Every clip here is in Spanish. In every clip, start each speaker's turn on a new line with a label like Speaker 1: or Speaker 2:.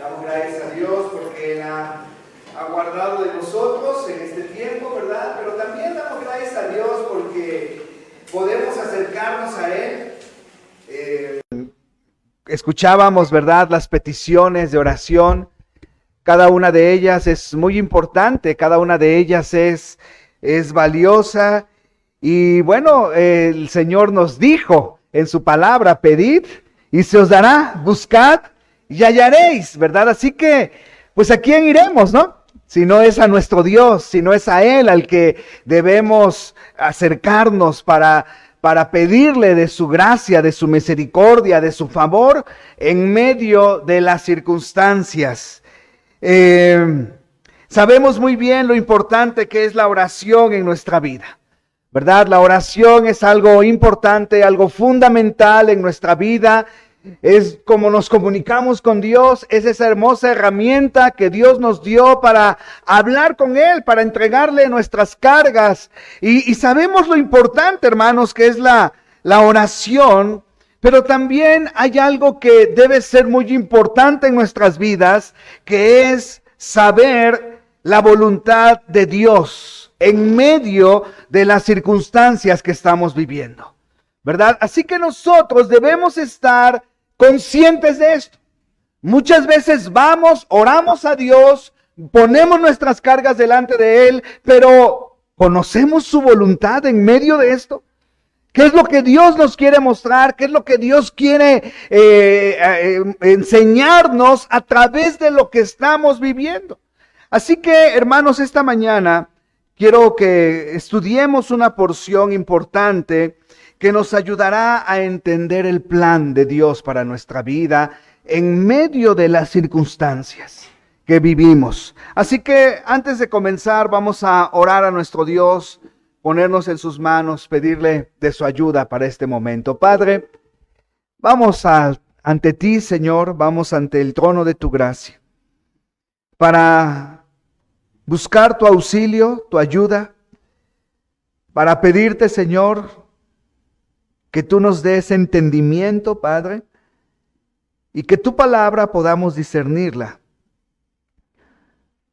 Speaker 1: Damos gracias a Dios porque Él ha guardado de nosotros en este tiempo, ¿verdad? Pero también damos gracias a Dios porque podemos acercarnos a Él. Escuchábamos, ¿verdad?, las peticiones de oración. Cada una de ellas es muy importante, cada una de ellas es valiosa. Y bueno, el Señor nos dijo en su palabra: pedid y se os dará, buscad y hallaréis, ¿verdad? Así que, pues, ¿a quién iremos, no? Si no es a nuestro Dios, si no es a Él al que debemos acercarnos para pedirle de su gracia, de su misericordia, de su favor en medio de las circunstancias. Sabemos muy bien lo importante que es la oración en nuestra vida, ¿verdad? La oración es algo importante, algo fundamental en nuestra vida. Es como nos comunicamos con Dios, es esa hermosa herramienta que Dios nos dio para hablar con Él, para entregarle nuestras cargas. Y sabemos lo importante, hermanos, que es la oración, pero también hay algo que debe ser muy importante en nuestras vidas, que es saber la voluntad de Dios en medio de las circunstancias que estamos viviendo, ¿verdad? Así que nosotros debemos estar conscientes de esto. Muchas veces vamos, oramos a Dios, ponemos nuestras cargas delante de Él, pero ¿conocemos su voluntad en medio de esto? ¿Qué es lo que Dios nos quiere mostrar? ¿Qué es lo que Dios quiere enseñarnos a través de lo que estamos viviendo? Así que, hermanos, esta mañana quiero que estudiemos una porción importante que nos ayudará a entender el plan de Dios para nuestra vida en medio de las circunstancias que vivimos. Así que antes de comenzar, vamos a orar a nuestro Dios, ponernos en sus manos, pedirle de su ayuda para este momento. Padre, vamos ante ti, Señor, vamos ante el trono de tu gracia para buscar tu auxilio, tu ayuda, para pedirte, Señor, que tú nos des entendimiento, Padre, y que tu palabra podamos discernirla.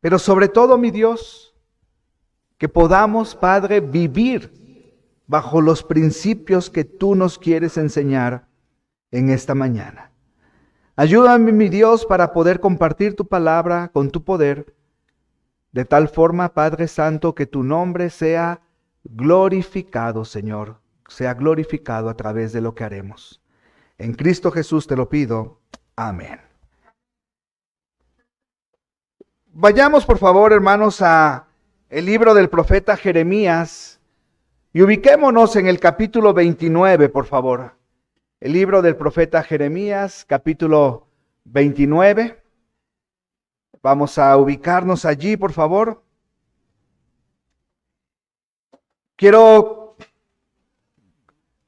Speaker 1: Pero sobre todo, mi Dios, que podamos, Padre, vivir bajo los principios que tú nos quieres enseñar en esta mañana. Ayúdame, mi Dios, para poder compartir tu palabra con tu poder, de tal forma, Padre Santo, que tu nombre sea glorificado, Señor, sea glorificado a través de lo que haremos. En Cristo Jesús te lo pido. Amén. Vayamos, por favor, hermanos, a el libro del profeta Jeremías y ubiquémonos en el capítulo 29, por favor. El libro del profeta Jeremías, capítulo 29. Vamos a ubicarnos allí, por favor. Quiero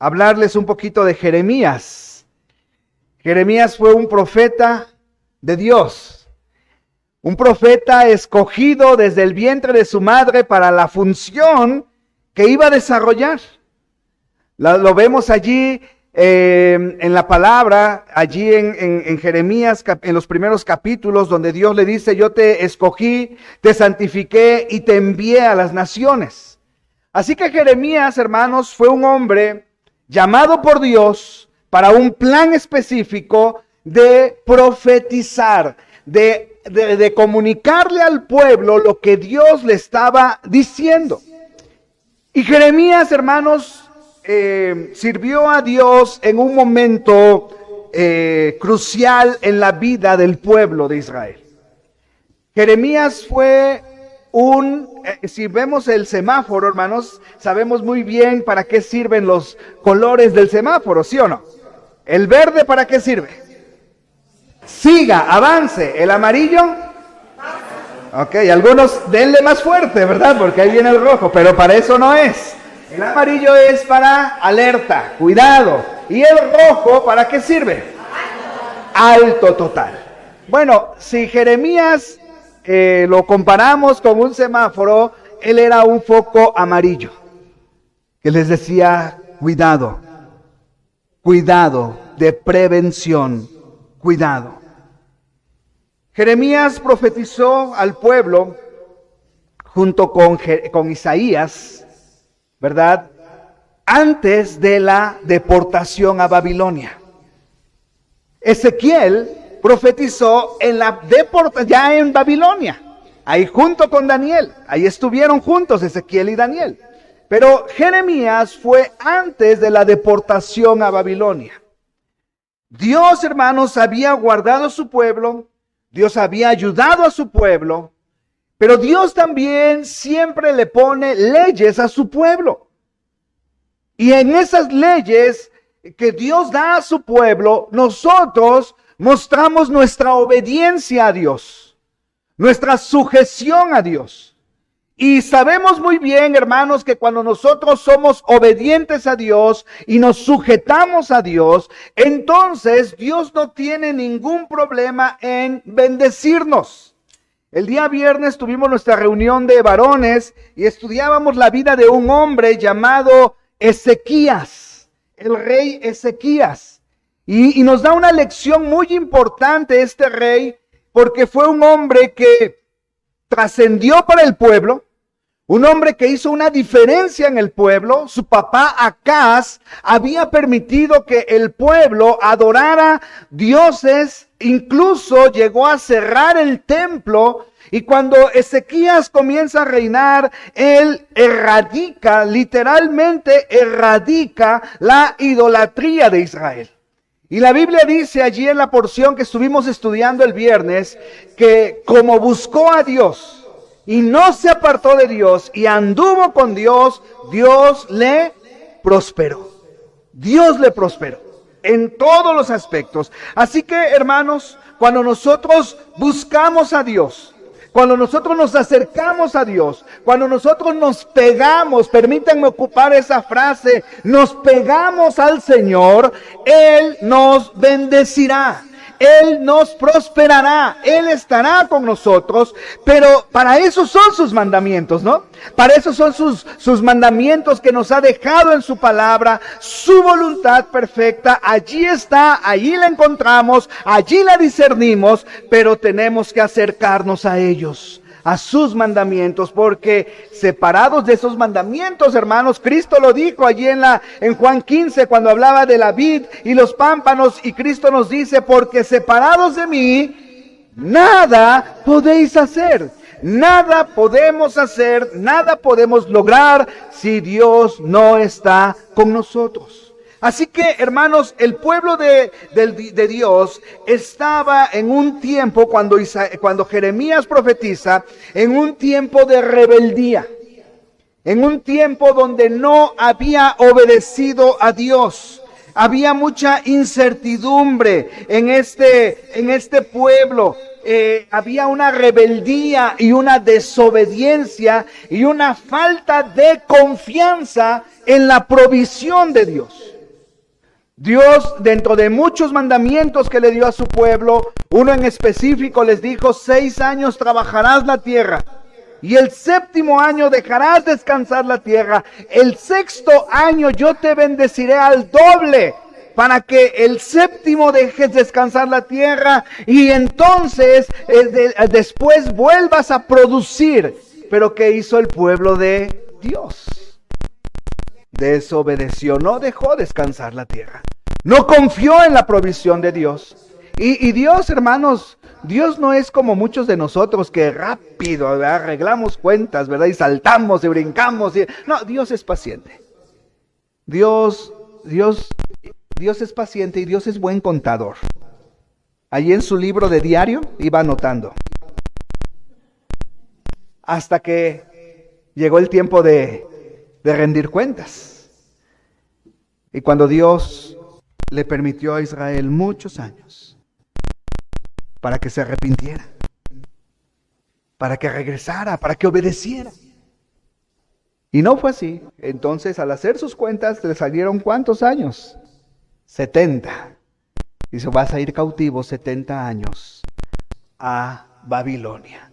Speaker 1: hablarles un poquito de Jeremías. Jeremías fue un profeta de Dios, un profeta escogido desde el vientre de su madre para la función que iba a desarrollar. Lo vemos allí en la palabra, allí en Jeremías, en los primeros capítulos, donde Dios le dice: yo te escogí, te santifiqué y te envié a las naciones. Así que Jeremías, hermanos, fue un hombre llamado por Dios para un plan específico de profetizar, de comunicarle al pueblo lo que Dios le estaba diciendo. Y Jeremías, hermanos, sirvió a Dios en un momento crucial en la vida del pueblo de Israel. Jeremías fue si vemos el semáforo, hermanos, sabemos muy bien para qué sirven los colores del semáforo, ¿sí o no? ¿El verde para qué sirve? Siga, avance. ¿El amarillo? Ok, algunos denle más fuerte, ¿verdad? Porque ahí viene el rojo, pero para eso no es. El amarillo es para alerta, cuidado. ¿Y el rojo para qué sirve? Alto total. Bueno, si Jeremías lo comparamos con un semáforo, él era un foco amarillo que les decía: cuidado, cuidado, de prevención, cuidado. Jeremías profetizó al pueblo junto con Isaías, ¿verdad?, antes de la deportación a Babilonia. Ezequiel profetizó ya en Babilonia, ahí junto con Daniel. Ahí estuvieron juntos Ezequiel y Daniel. Pero Jeremías fue antes de la deportación a Babilonia. Dios, hermanos, había guardado a su pueblo, Dios había ayudado a su pueblo, pero Dios también siempre le pone leyes a su pueblo. Y en esas leyes que Dios da a su pueblo, nosotros mostramos nuestra obediencia a Dios, nuestra sujeción a Dios. Y sabemos muy bien, hermanos, que cuando nosotros somos obedientes a Dios y nos sujetamos a Dios, entonces Dios no tiene ningún problema en bendecirnos. El día viernes tuvimos nuestra reunión de varones y estudiábamos la vida de un hombre llamado Ezequías, el rey Ezequías. Y nos da una lección muy importante este rey, porque fue un hombre que trascendió para el pueblo, un hombre que hizo una diferencia en el pueblo. Su papá Acaz había permitido que el pueblo adorara dioses, incluso llegó a cerrar el templo. Y cuando Ezequías comienza a reinar, él literalmente erradica la idolatría de Israel. Y la Biblia dice allí en la porción que estuvimos estudiando el viernes, que como buscó a Dios y no se apartó de Dios y anduvo con Dios, Dios le prosperó. Dios le prosperó en todos los aspectos. Así que, hermanos, cuando nosotros buscamos a Dios, cuando nosotros nos acercamos a Dios, cuando nosotros nos pegamos, permítanme ocupar esa frase, nos pegamos al Señor, Él nos bendecirá, Él nos prosperará, Él estará con nosotros, pero para eso son sus mandamientos, ¿no? Para eso son sus mandamientos que nos ha dejado en su palabra, su voluntad perfecta. Allí está, allí la encontramos, allí la discernimos, pero tenemos que acercarnos a ellos, a sus mandamientos, porque separados de esos mandamientos, hermanos, Cristo lo dijo allí en Juan 15, cuando hablaba de la vid y los pámpanos, y Cristo nos dice, porque separados de mí, nada podéis hacer. Nada podemos hacer, nada podemos lograr si Dios no está con nosotros. Así que, hermanos, el pueblo de Dios estaba en un tiempo, cuando Jeremías profetiza, en un tiempo de rebeldía, en un tiempo donde no había obedecido a Dios. Había mucha incertidumbre en este pueblo. Había una rebeldía y una desobediencia y una falta de confianza en la provisión de Dios. Dios, dentro de muchos mandamientos que le dio a su pueblo, uno en específico les dijo: 6 años trabajarás la tierra, y el 7º año dejarás descansar la tierra. El 6º año yo te bendeciré al doble, para que el 7º dejes descansar la tierra, y entonces después vuelvas a producir. Pero ¿qué hizo el pueblo de Dios? Desobedeció, no dejó descansar la tierra, no confió en la provisión de Dios. Y Dios, hermanos, Dios no es como muchos de nosotros que rápido, ¿verdad?, arreglamos cuentas, ¿verdad?, y saltamos y brincamos. No, Dios es paciente. Dios es paciente y Dios es buen contador. Allí en su libro de diario iba anotando, hasta que llegó el tiempo de rendir cuentas. Y cuando Dios le permitió a Israel muchos años para que se arrepintiera, para que regresara, para que obedeciera. Y no fue así. Entonces, al hacer sus cuentas, le salieron ¿cuántos años? 70. Dice: vas a ir cautivo 70 años a Babilonia.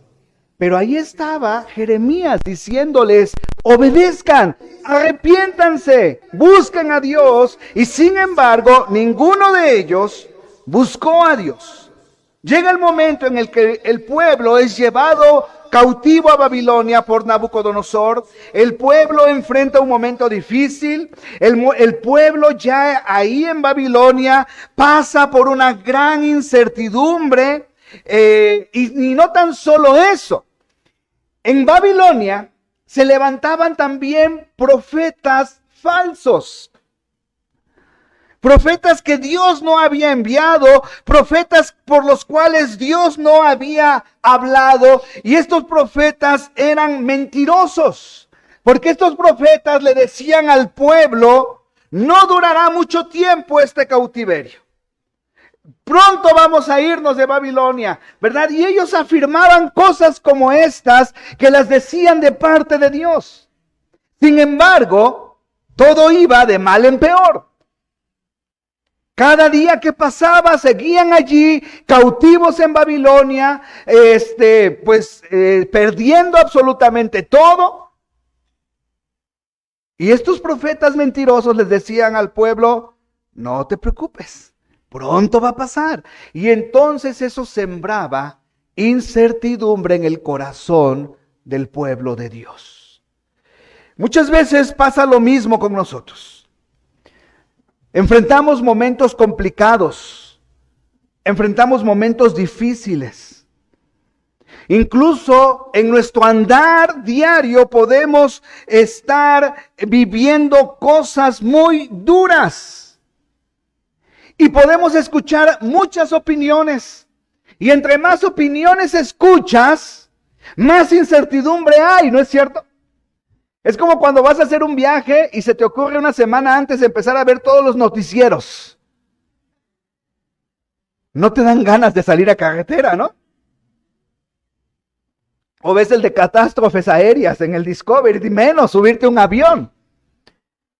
Speaker 1: Pero ahí estaba Jeremías diciéndoles: obedezcan, arrepiéntanse, busquen a Dios. Y sin embargo, ninguno de ellos buscó a Dios. Llega el momento en el que el pueblo es llevado cautivo a Babilonia por Nabucodonosor. El pueblo enfrenta un momento difícil. El pueblo ya ahí en Babilonia pasa por una gran incertidumbre. Y no tan solo eso. En Babilonia se levantaban también profetas falsos. Profetas que Dios no había enviado, profetas por los cuales Dios no había hablado. Y estos profetas eran mentirosos, porque estos profetas le decían al pueblo: no durará mucho tiempo este cautiverio. Pronto vamos a irnos de Babilonia, ¿verdad? Y ellos afirmaban cosas como estas que las decían de parte de Dios. Sin embargo, todo iba de mal en peor. Cada día que pasaba seguían allí cautivos en Babilonia, perdiendo absolutamente todo. Y estos profetas mentirosos les decían al pueblo: no te preocupes, pronto va a pasar. Y entonces eso sembraba incertidumbre en el corazón del pueblo de Dios. Muchas veces pasa lo mismo con nosotros. Enfrentamos momentos complicados, enfrentamos momentos difíciles. Incluso en nuestro andar diario podemos estar viviendo cosas muy duras. Y podemos escuchar muchas opiniones. Y entre más opiniones escuchas, más incertidumbre hay, ¿no es cierto? Es como cuando vas a hacer un viaje y se te ocurre una semana antes de empezar a ver todos los noticieros. No te dan ganas de salir a carretera, ¿no? O ves el de catástrofes aéreas en el Discovery, y menos subirte a un avión.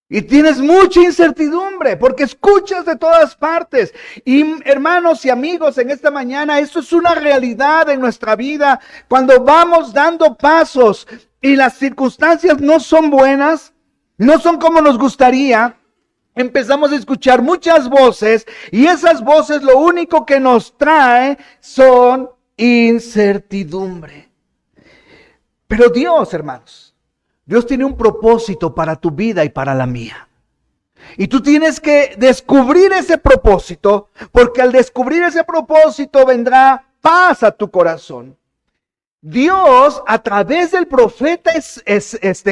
Speaker 1: Y tienes mucha incertidumbre porque escuchas de todas partes. Y hermanos y amigos, en esta mañana, esto es una realidad en nuestra vida. Cuando vamos dando pasos y las circunstancias no son buenas, no son como nos gustaría, empezamos a escuchar muchas voces y esas voces lo único que nos trae son incertidumbre. Pero Dios, hermanos, Dios tiene un propósito para tu vida y para la mía. Y tú tienes que descubrir ese propósito, porque al descubrir ese propósito vendrá paz a tu corazón. Dios, a través del profeta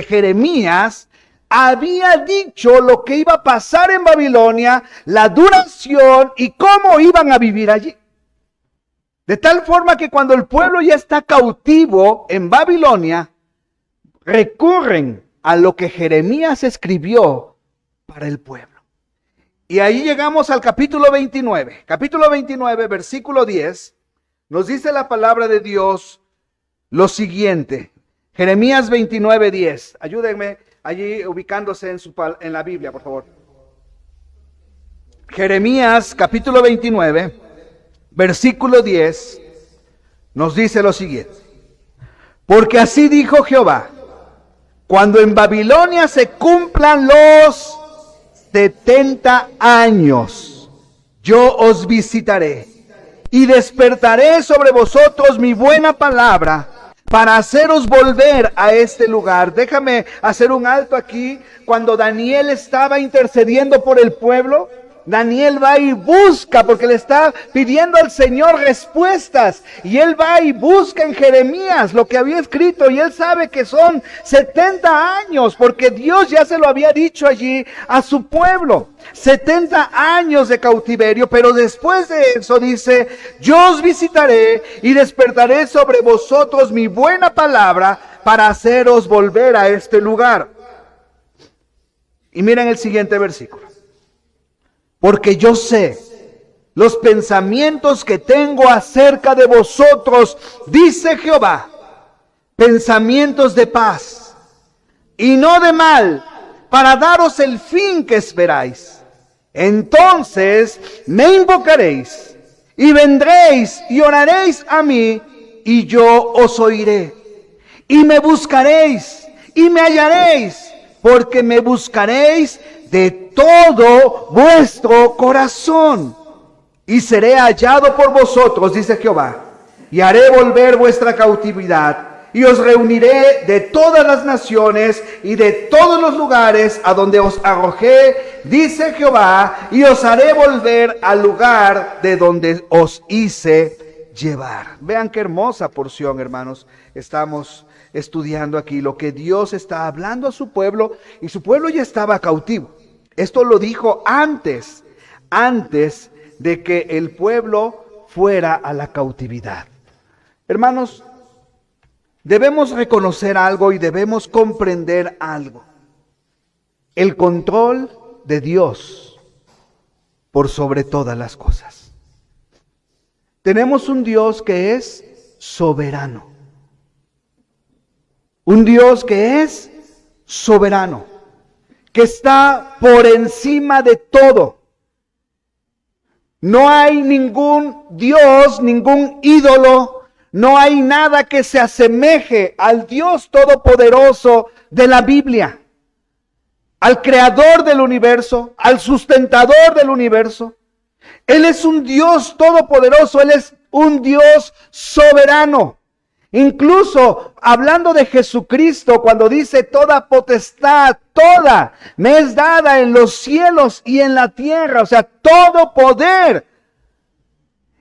Speaker 1: Jeremías, había dicho lo que iba a pasar en Babilonia, la duración y cómo iban a vivir allí. De tal forma que cuando el pueblo ya está cautivo en Babilonia, recurren a lo que Jeremías escribió para el pueblo. Y ahí llegamos al capítulo 29. Capítulo 29, versículo 10, nos dice la palabra de Dios lo siguiente. Jeremías 29, 10. Ayúdenme allí ubicándose en la Biblia, por favor. Jeremías capítulo 29, versículo 10, nos dice lo siguiente. Porque así dijo Jehová: cuando en Babilonia se cumplan los 70 años, yo os visitaré y despertaré sobre vosotros mi buena palabra para haceros volver a este lugar. Déjame hacer un alto aquí. Cuando Daniel estaba intercediendo por el pueblo, Daniel va y busca, porque le está pidiendo al Señor respuestas, y él va y busca en Jeremías lo que había escrito, y él sabe que son 70 años, porque Dios ya se lo había dicho allí a su pueblo. 70 años de cautiverio, pero después de eso dice: yo os visitaré y despertaré sobre vosotros mi buena palabra para haceros volver a este lugar. Y miren el siguiente versículo. Porque yo sé los pensamientos que tengo acerca de vosotros, dice Jehová, pensamientos de paz y no de mal, para daros el fin que esperáis. Entonces me invocaréis y vendréis y oraréis a mí, y yo os oiré. Y me buscaréis y me hallaréis, porque me buscaréis de todo vuestro corazón. y seré hallado por vosotros, dice Jehová, y haré volver vuestra cautividad, y os reuniré de todas las naciones y de todos los lugares a donde os arrojé, dice Jehová, y os haré volver al lugar de donde os hice llevar. Vean qué hermosa porción, hermanos, estamos estudiando aquí, lo que Dios está hablando a su pueblo, y su pueblo ya estaba cautivo. Esto lo dijo antes de que el pueblo fuera a la cautividad. Hermanos, debemos reconocer algo y debemos comprender algo. El control de Dios por sobre todas las cosas. Tenemos un Dios que es soberano. Un Dios que es soberano, que está por encima de todo. No hay ningún Dios, ningún ídolo, no hay nada que se asemeje al Dios todopoderoso de la Biblia, al creador del universo, al sustentador del universo. Él es un Dios todopoderoso, Él es un Dios soberano. Incluso hablando de Jesucristo, cuando dice toda potestad, toda me es dada en los cielos y en la tierra, o sea, todo poder.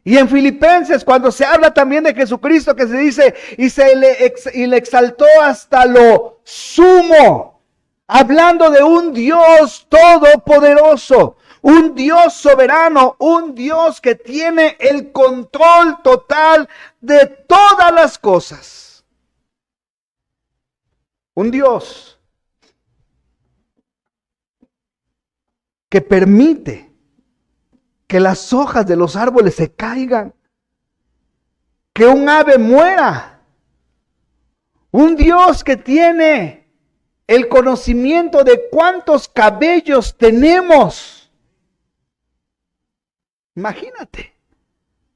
Speaker 1: Y en Filipenses, cuando se habla también de Jesucristo, que se dice, y le exaltó hasta lo sumo, hablando de un Dios todopoderoso, un Dios soberano, un Dios que tiene el control total de todas las cosas. Un Dios que permite que las hojas de los árboles se caigan, que un ave muera. Un Dios que tiene el conocimiento de cuántos cabellos tenemos. Imagínate,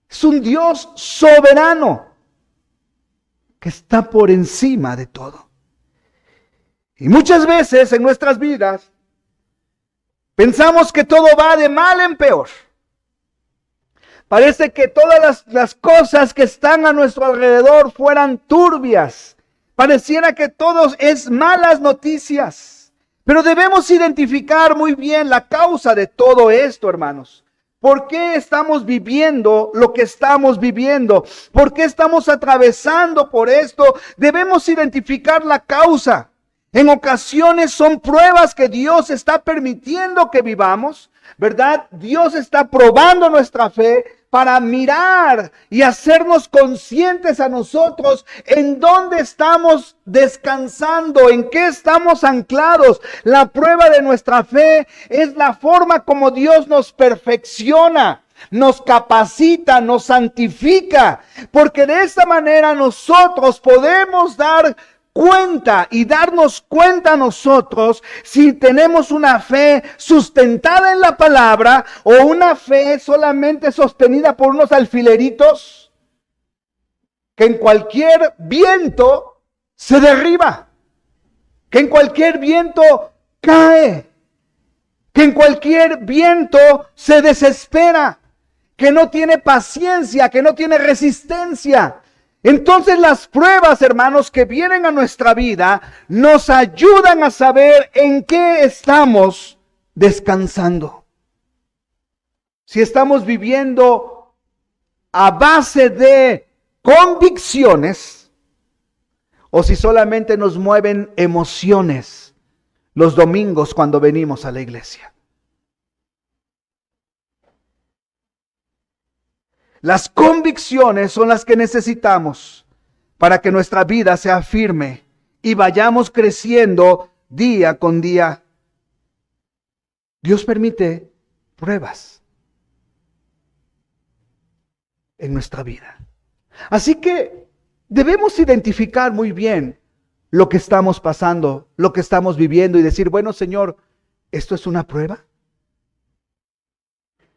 Speaker 1: es un Dios soberano que está por encima de todo. Y muchas veces en nuestras vidas pensamos que todo va de mal en peor. Parece que todas las cosas que están a nuestro alrededor fueran turbias. Pareciera que todo es malas noticias. Pero debemos identificar muy bien la causa de todo esto, hermanos. ¿Por qué estamos viviendo lo que estamos viviendo? ¿Por qué estamos atravesando por esto? Debemos identificar la causa. En ocasiones son pruebas que Dios está permitiendo que vivamos, ¿verdad? Dios está probando nuestra fe para mirar y hacernos conscientes a nosotros en dónde estamos descansando, en qué estamos anclados. La prueba de nuestra fe es la forma como Dios nos perfecciona, nos capacita, nos santifica, porque de esta manera nosotros podemos dar cuenta y darnos cuenta a nosotros si tenemos una fe sustentada en la palabra o una fe solamente sostenida por unos alfileritos que en cualquier viento se derriba, que en cualquier viento cae, que en cualquier viento se desespera, que no tiene paciencia, que no tiene resistencia. Entonces las pruebas, hermanos, que vienen a nuestra vida nos ayudan a saber en qué estamos descansando. Si estamos viviendo a base de convicciones o si solamente nos mueven emociones los domingos cuando venimos a la iglesia. Las convicciones son las que necesitamos para que nuestra vida sea firme y vayamos creciendo día con día. Dios permite pruebas en nuestra vida. Así que debemos identificar muy bien lo que estamos pasando, lo que estamos viviendo y decir, bueno, Señor, ¿esto es una prueba?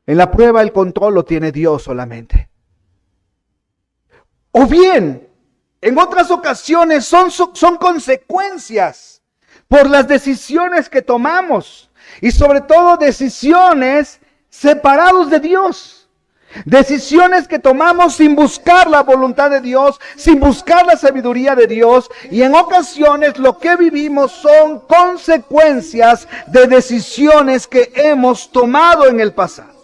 Speaker 1: En la prueba el control lo tiene Dios solamente. O bien, en otras ocasiones son consecuencias por las decisiones que tomamos. Y sobre todo decisiones separados de Dios. Decisiones que tomamos sin buscar la voluntad de Dios, sin buscar la sabiduría de Dios. Y en ocasiones lo que vivimos son consecuencias de decisiones que hemos tomado en el pasado.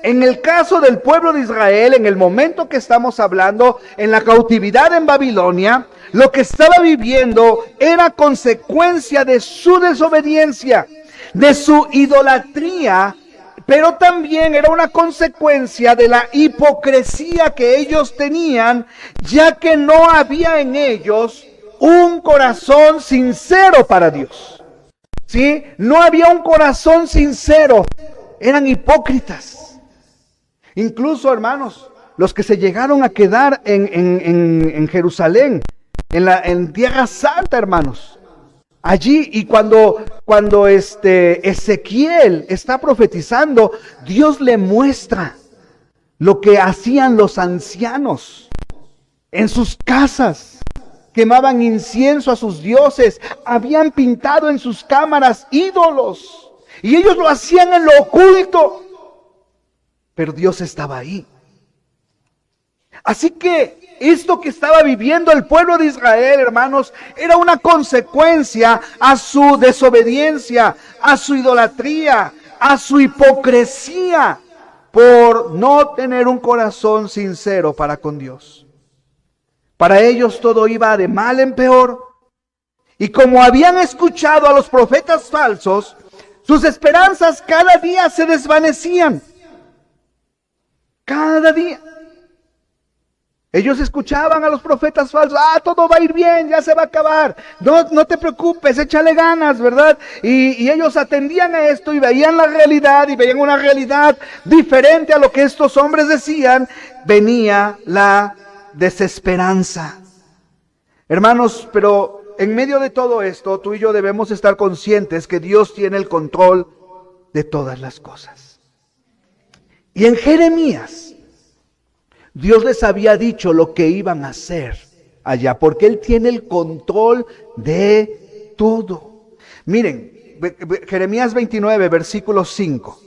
Speaker 1: En el caso del pueblo de Israel, en el momento que estamos hablando, en la cautividad en Babilonia, lo que estaba viviendo era consecuencia de su desobediencia, de su idolatría, pero también era una consecuencia de la hipocresía que ellos tenían, ya que no había en ellos un corazón sincero para Dios. ¿Sí? No había un corazón sincero, eran hipócritas. Incluso, hermanos, los que se llegaron a quedar en Jerusalén, en Tierra Santa, hermanos, allí, y cuando Ezequiel está profetizando, Dios le muestra lo que hacían los ancianos en sus casas. Quemaban incienso a sus dioses, habían pintado en sus cámaras ídolos, y ellos lo hacían en lo oculto. Pero Dios estaba ahí. Así que esto que estaba viviendo el pueblo de Israel, hermanos, era una consecuencia a su desobediencia, a su idolatría, a su hipocresía, por no tener un corazón sincero para con Dios. Para ellos todo iba de mal en peor. Y como habían escuchado a los profetas falsos, sus esperanzas cada día se desvanecían. Cada día. Ellos escuchaban a los profetas falsos. Todo va a ir bien, ya se va a acabar. No te preocupes, échale ganas, ¿verdad? Y ellos atendían a esto y veían la realidad, y veían una realidad diferente a lo que estos hombres decían. Venía la desesperanza. Hermanos, pero en medio de todo esto, tú y yo debemos estar conscientes que Dios tiene el control de todas las cosas. Y en Jeremías, Dios les había dicho lo que iban a hacer allá, porque Él tiene el control de todo. Miren, Jeremías 29, versículo 5.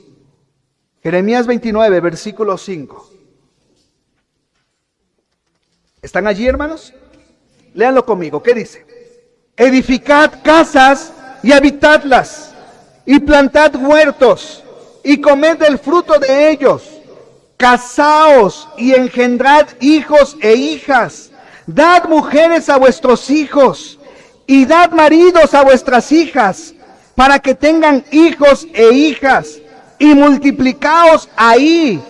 Speaker 1: Jeremías 29, versículo 5. ¿Están allí, hermanos? Léanlo conmigo. ¿Qué dice? Edificad casas y habitadlas, y plantad huertos, y comed del fruto de ellos. Casaos y engendrad hijos e hijas. Dad mujeres a vuestros hijos, y dad maridos a vuestras hijas, para que tengan hijos e hijas, y multiplicaos ahí,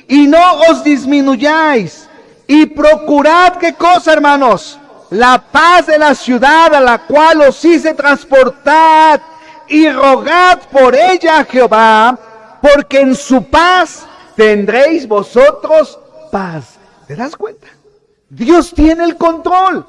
Speaker 1: y no os disminuyáis. Y procurad, ¿qué cosa, hermanos? La paz de la ciudad a la cual os hice transportar, y rogad por ella a Jehová, porque en su paz tendréis vosotros paz. ¿Te das cuenta? Dios tiene el control.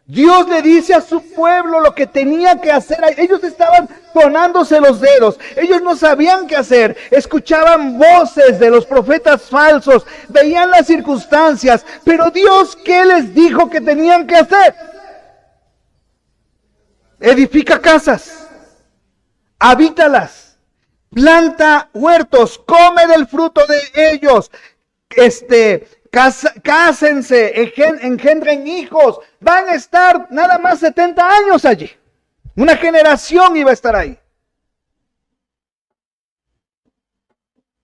Speaker 1: Dios le dice a su pueblo lo que tenía que hacer. Ellos estaban tronándose los dedos. Ellos no sabían qué hacer. Escuchaban voces de los profetas falsos. Veían las circunstancias. Pero Dios, ¿qué les dijo que tenían que hacer? Edifica casas. Habítalas. Planta huertos, come del fruto de ellos, cásense, engendren hijos, van a estar nada más 70 años allí. Una generación iba a estar ahí.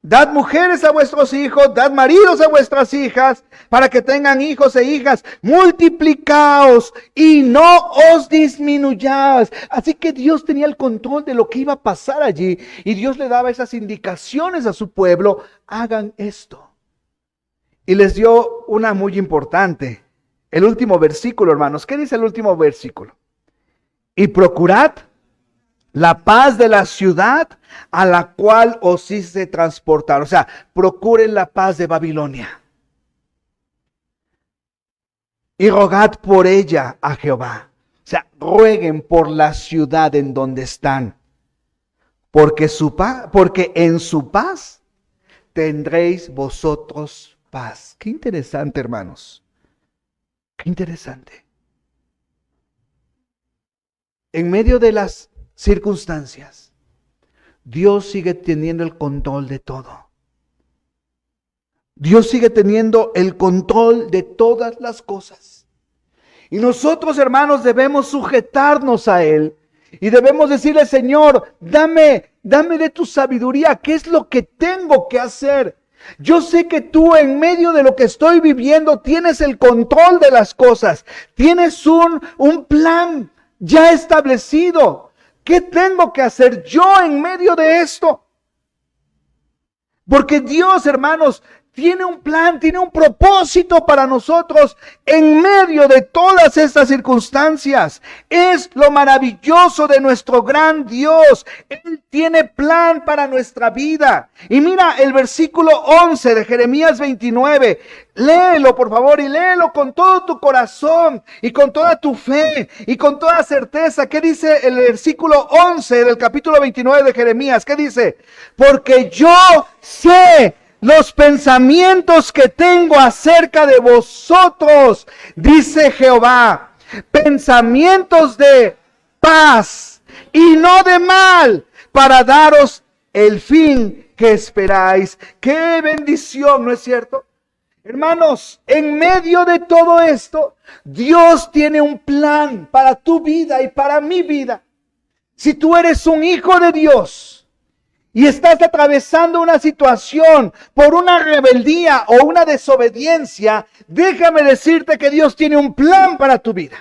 Speaker 1: Dad mujeres a vuestros hijos, dad maridos a vuestras hijas, para que tengan hijos e hijas. Multiplicaos y no os disminuyáis. Así que Dios tenía el control de lo que iba a pasar allí. Y Dios le daba esas indicaciones a su pueblo. Hagan esto. Y les dio una muy importante. El último versículo, hermanos. ¿Qué dice el último versículo? Y procurad la paz de la ciudad a la cual os hice transportar. O sea, procuren la paz de Babilonia. Y rogad por ella a Jehová. O sea, rueguen por la ciudad en donde están. Porque en su paz tendréis vosotros paz. Qué interesante, hermanos. Qué interesante. En medio de las circunstancias, Dios sigue teniendo el control de todo. Dios sigue teniendo el control de todas las cosas. Y nosotros, hermanos, debemos sujetarnos a Él. Y debemos decirle, Señor, dame de tu sabiduría. ¿Qué es lo que tengo que hacer? Yo sé que tú en medio de lo que estoy viviendo tienes el control de las cosas. Tienes un plan ya establecido. ¿Qué tengo que hacer yo en medio de esto? Porque Dios, hermanos, tiene un plan, tiene un propósito para nosotros en medio de todas estas circunstancias. Es lo maravilloso de nuestro gran Dios. Él tiene plan para nuestra vida. Y mira el versículo 11 de Jeremías 29. Léelo, por favor, y léelo con todo tu corazón y con toda tu fe y con toda certeza. ¿Qué dice el versículo 11 del capítulo 29 de Jeremías? ¿Qué dice? Porque yo sé los pensamientos que tengo acerca de vosotros, dice Jehová, pensamientos de paz y no de mal, para daros el fin que esperáis. ¡Qué bendición!, ¿no es cierto? Hermanos, en medio de todo esto, Dios tiene un plan para tu vida y para mi vida. Si tú eres un hijo de Dios y estás atravesando una situación por una rebeldía o una desobediencia, déjame decirte que Dios tiene un plan para tu vida.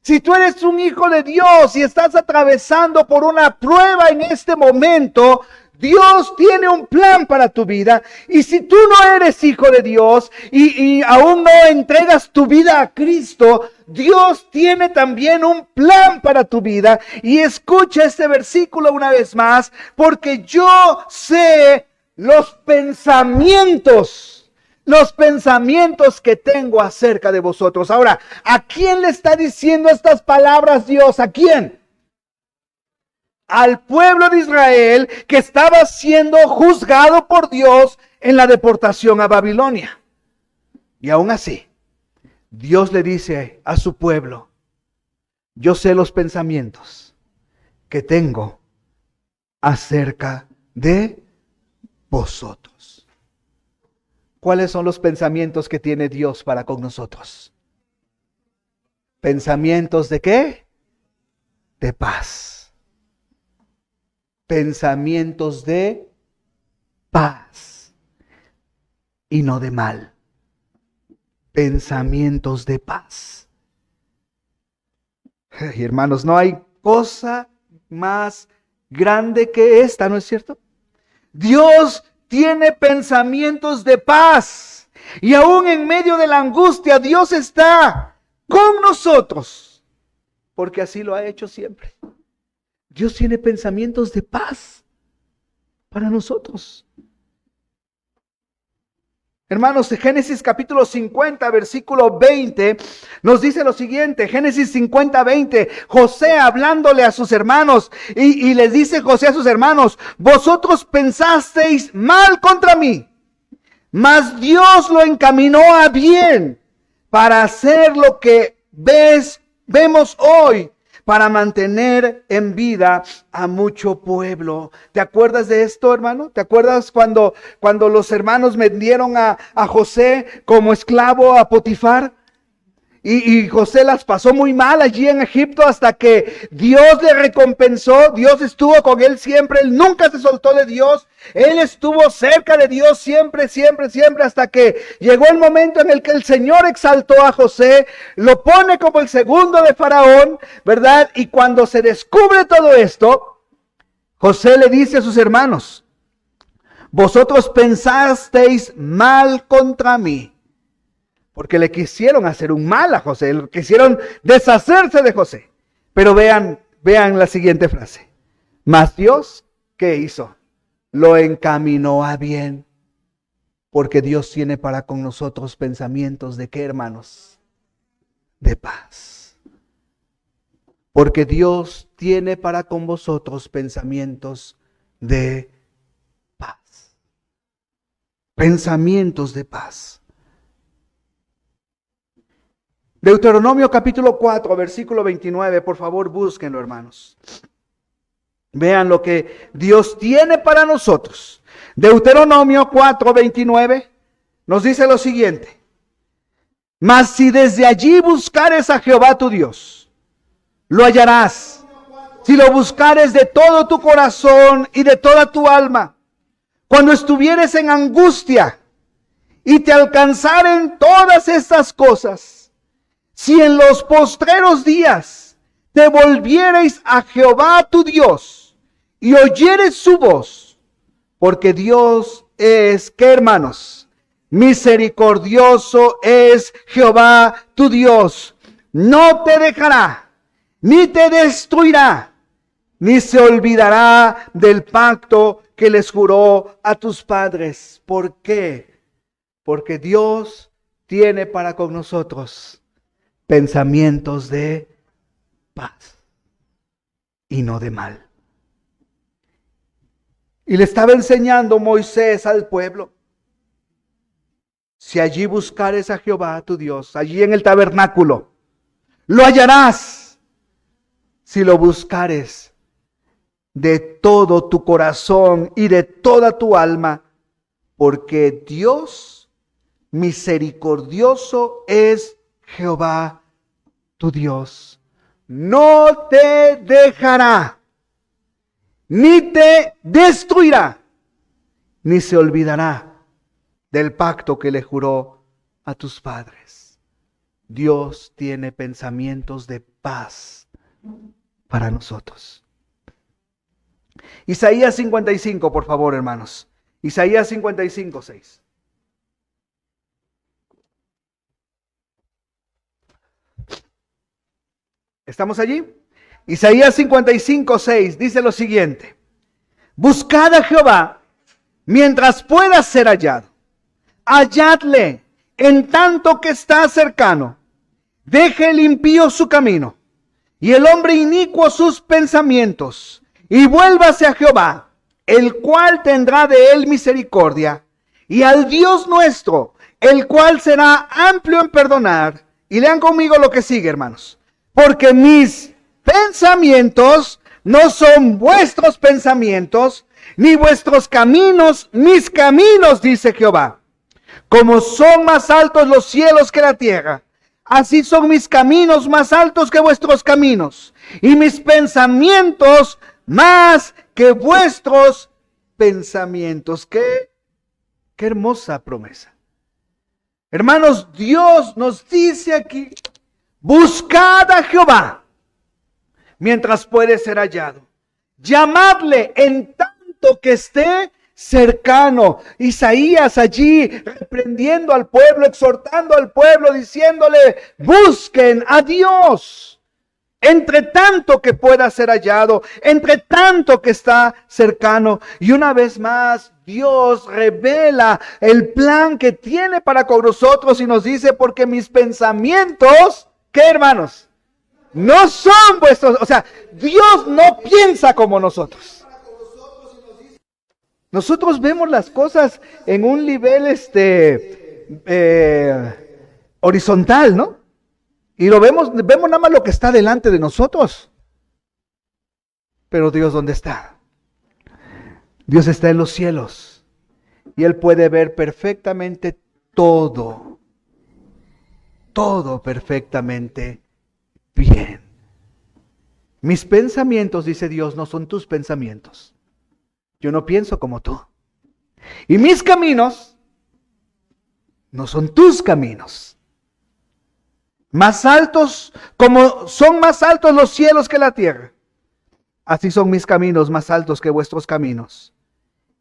Speaker 1: Si tú eres un hijo de Dios y estás atravesando por una prueba en este momento, Dios tiene un plan para tu vida. Y si tú no eres hijo de Dios y aún no entregas tu vida a Cristo, Dios tiene también un plan para tu vida. Y escucha este versículo una vez más, porque yo sé los pensamientos que tengo acerca de vosotros. Ahora, ¿a quién le está diciendo estas palabras Dios? ¿A quién? Al pueblo de Israel, que estaba siendo juzgado por Dios en la deportación a Babilonia. Y aún así, Dios le dice a su pueblo, yo sé los pensamientos que tengo acerca de vosotros. ¿Cuáles son los pensamientos que tiene Dios para con nosotros? ¿Pensamientos de qué? De paz. Pensamientos de paz y no de mal. Pensamientos de paz. Y hermanos, no hay cosa más grande que esta, ¿no es cierto? Dios tiene pensamientos de paz. Y aún en medio de la angustia, Dios está con nosotros. Porque así lo ha hecho siempre. Dios tiene pensamientos de paz para nosotros. Hermanos, Génesis capítulo 50, versículo 20, nos dice lo siguiente. Génesis 50, 20, José hablándole a sus hermanos, y les dice José a sus hermanos, vosotros pensasteis mal contra mí, mas Dios lo encaminó a bien para hacer lo que vemos hoy, para mantener en vida a mucho pueblo. ¿Te acuerdas de esto, hermano? ¿Te acuerdas cuando los hermanos vendieron a José como esclavo a Potifar? Y José las pasó muy mal allí en Egipto hasta que Dios le recompensó. Dios estuvo con él siempre. Él nunca se soltó de Dios. Él estuvo cerca de Dios siempre, siempre, siempre, hasta que llegó el momento en el que el Señor exaltó a José, lo pone como el segundo de Faraón, ¿verdad? Y cuando se descubre todo esto, José le dice a sus hermanos, vosotros pensasteis mal contra mí. Porque le quisieron hacer un mal a José, le quisieron deshacerse de José. Pero vean la siguiente frase. Mas Dios, ¿qué hizo? Lo encaminó a bien. Porque Dios tiene para con nosotros pensamientos de ¿qué, hermanos? De paz. Porque Dios tiene para con vosotros pensamientos de paz. Pensamientos de paz. Deuteronomio capítulo 4, versículo 29, por favor búsquenlo, hermanos. Vean lo que Dios tiene para nosotros. Deuteronomio 4, 29, nos dice lo siguiente: mas si desde allí buscares a Jehová tu Dios, lo hallarás, si lo buscares de todo tu corazón y de toda tu alma. Cuando estuvieres en angustia y te alcanzaren todas estas cosas, si en los postreros días te volviereis a Jehová tu Dios y oyeres su voz, porque Dios es, ¿qué, hermanos? Misericordioso es Jehová tu Dios. No te dejará, ni te destruirá, ni se olvidará del pacto que les juró a tus padres. ¿Por qué? Porque Dios tiene para con nosotros pensamientos de paz y no de mal. Y le estaba enseñando Moisés al pueblo: si allí buscares a Jehová tu Dios, allí en el tabernáculo, lo hallarás, si lo buscares de todo tu corazón y de toda tu alma, porque Dios misericordioso es Jehová tu Dios. No te dejará, ni te destruirá, ni se olvidará del pacto que le juró a tus padres. Dios tiene pensamientos de paz para nosotros. Isaías 55, por favor, hermanos. Isaías 55, 6. ¿Estamos allí? Isaías 55, 6 dice lo siguiente: buscad a Jehová mientras pueda ser hallado. Halladle en tanto que está cercano. Deje el impío su camino y el hombre inicuo sus pensamientos, y vuélvase a Jehová, el cual tendrá de él misericordia, y al Dios nuestro, el cual será amplio en perdonar. Y lean conmigo lo que sigue, hermanos: porque mis pensamientos no son vuestros pensamientos, ni vuestros caminos mis caminos, dice Jehová. Como son más altos los cielos que la tierra, así son mis caminos más altos que vuestros caminos, y mis pensamientos más que vuestros pensamientos. Qué hermosa promesa. Hermanos, Dios nos dice aquí: buscad a Jehová mientras puede ser hallado. Llamadle en tanto que esté cercano. Isaías allí reprendiendo al pueblo, exhortando al pueblo, diciéndole: busquen a Dios entre tanto que pueda ser hallado, entre tanto que está cercano. Y una vez más, Dios revela el plan que tiene para con nosotros y nos dice: porque mis pensamientos, ¿qué, hermanos? No son vuestros. O sea, Dios no piensa como nosotros. Nosotros vemos las cosas en un nivel horizontal, ¿no? Y lo vemos nada más lo que está delante de nosotros. Pero Dios, ¿dónde está? Dios está en los cielos y Él puede ver perfectamente todo perfectamente bien. Mis pensamientos, dice Dios, no son tus pensamientos. Yo no pienso como tú. Y mis caminos no son tus caminos. Más altos, como son más altos los cielos que la tierra, así son mis caminos más altos que vuestros caminos,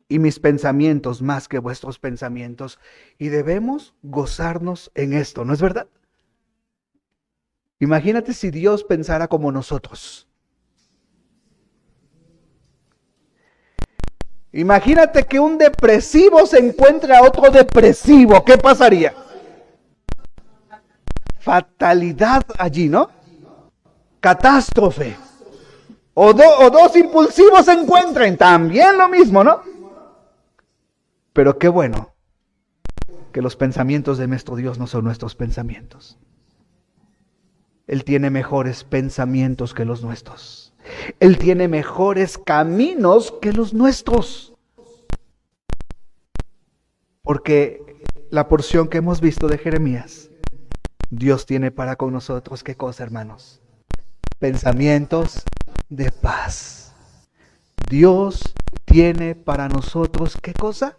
Speaker 1: y mis pensamientos más que vuestros pensamientos. Y debemos gozarnos en esto, ¿no es verdad? Imagínate si Dios pensara como nosotros. Imagínate que un depresivo se encuentre a otro depresivo. ¿Qué pasaría? Fatalidad allí, ¿no? Catástrofe. O dos impulsivos se encuentren, también lo mismo, ¿no? Pero qué bueno que los pensamientos de nuestro Dios no son nuestros pensamientos. Él tiene mejores pensamientos que los nuestros. Él tiene mejores caminos que los nuestros. Porque la porción que hemos visto de Jeremías, Dios tiene para con nosotros, ¿qué cosa, hermanos? Pensamientos de paz. Dios tiene para nosotros, ¿qué cosa?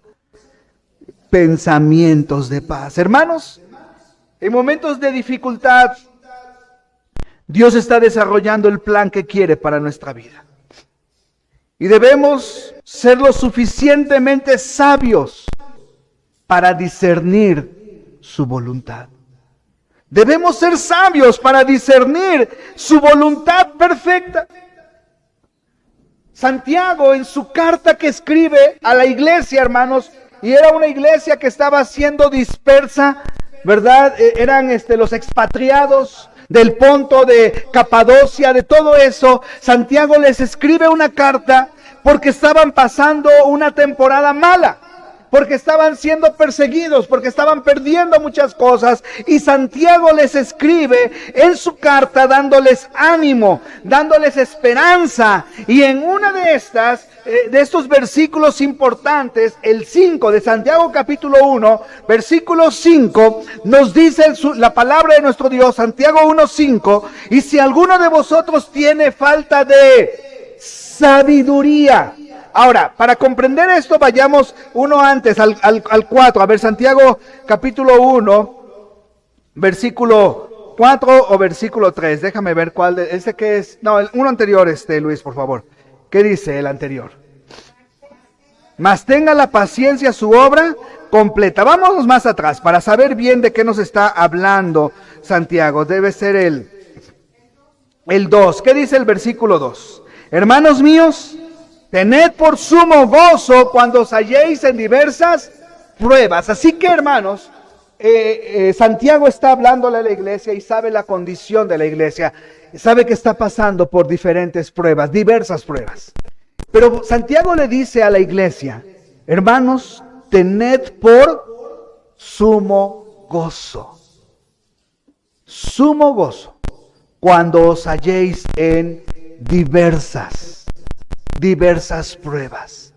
Speaker 1: Pensamientos de paz. Hermanos, en momentos de dificultad, Dios está desarrollando el plan que quiere para nuestra vida. Y debemos ser lo suficientemente sabios para discernir su voluntad. Debemos ser sabios para discernir su voluntad perfecta. Santiago, en su carta que escribe a la iglesia, hermanos, y era una iglesia que estaba siendo dispersa, ¿verdad? Eran los expatriados del Ponto, de Capadocia, de todo eso. Santiago les escribe una carta porque estaban pasando una temporada mala, porque estaban siendo perseguidos, porque estaban perdiendo muchas cosas. Y Santiago les escribe en su carta dándoles ánimo, dándoles esperanza. Y en una de estos versículos importantes, el 5 de Santiago capítulo 1, versículo 5, nos dice la palabra de nuestro Dios, Santiago 1:5, y si alguno de vosotros tiene falta de sabiduría. Ahora, para comprender esto, vayamos uno antes, al 4. A ver, Santiago capítulo 1, versículo 4 o versículo 3. Déjame ver cuál de ese que es. No, el uno anterior, Luis, por favor. ¿Qué dice el anterior? Mas tenga la paciencia su obra completa. Vámonos más atrás para saber bien de qué nos está hablando Santiago. Debe ser el 2. ¿Qué dice el versículo 2? Hermanos míos, tened por sumo gozo cuando os halléis en diversas pruebas. Así que, hermanos, Santiago está hablándole a la iglesia y sabe la condición de la iglesia. Sabe que está pasando por diferentes pruebas, diversas pruebas. Pero Santiago le dice a la iglesia, hermanos, tened por sumo gozo cuando os halléis en diversas pruebas.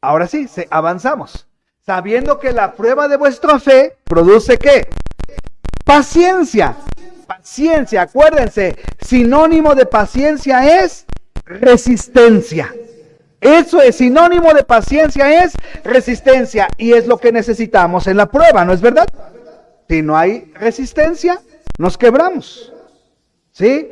Speaker 1: Ahora sí, avanzamos. Sabiendo que la prueba de vuestra fe produce ¿qué? Paciencia. Paciencia, acuérdense, sinónimo de paciencia es resistencia. Eso es, sinónimo de paciencia es resistencia. Y es lo que necesitamos en la prueba, ¿no es verdad? Si no hay resistencia, nos quebramos. ¿Sí?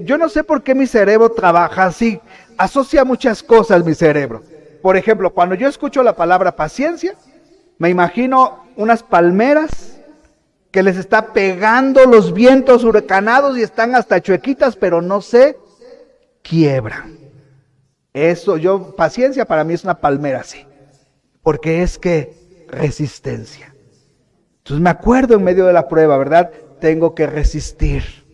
Speaker 1: Yo no sé por qué mi cerebro trabaja así, asocia muchas cosas mi cerebro. Por ejemplo, cuando yo escucho la palabra paciencia, me imagino unas palmeras que les está pegando los vientos huracanados y están hasta chuequitas, pero no se quiebran. Paciencia para mí es una palmera así, porque es que resistencia. Entonces me acuerdo en medio de la prueba, ¿verdad? Tengo que resistir.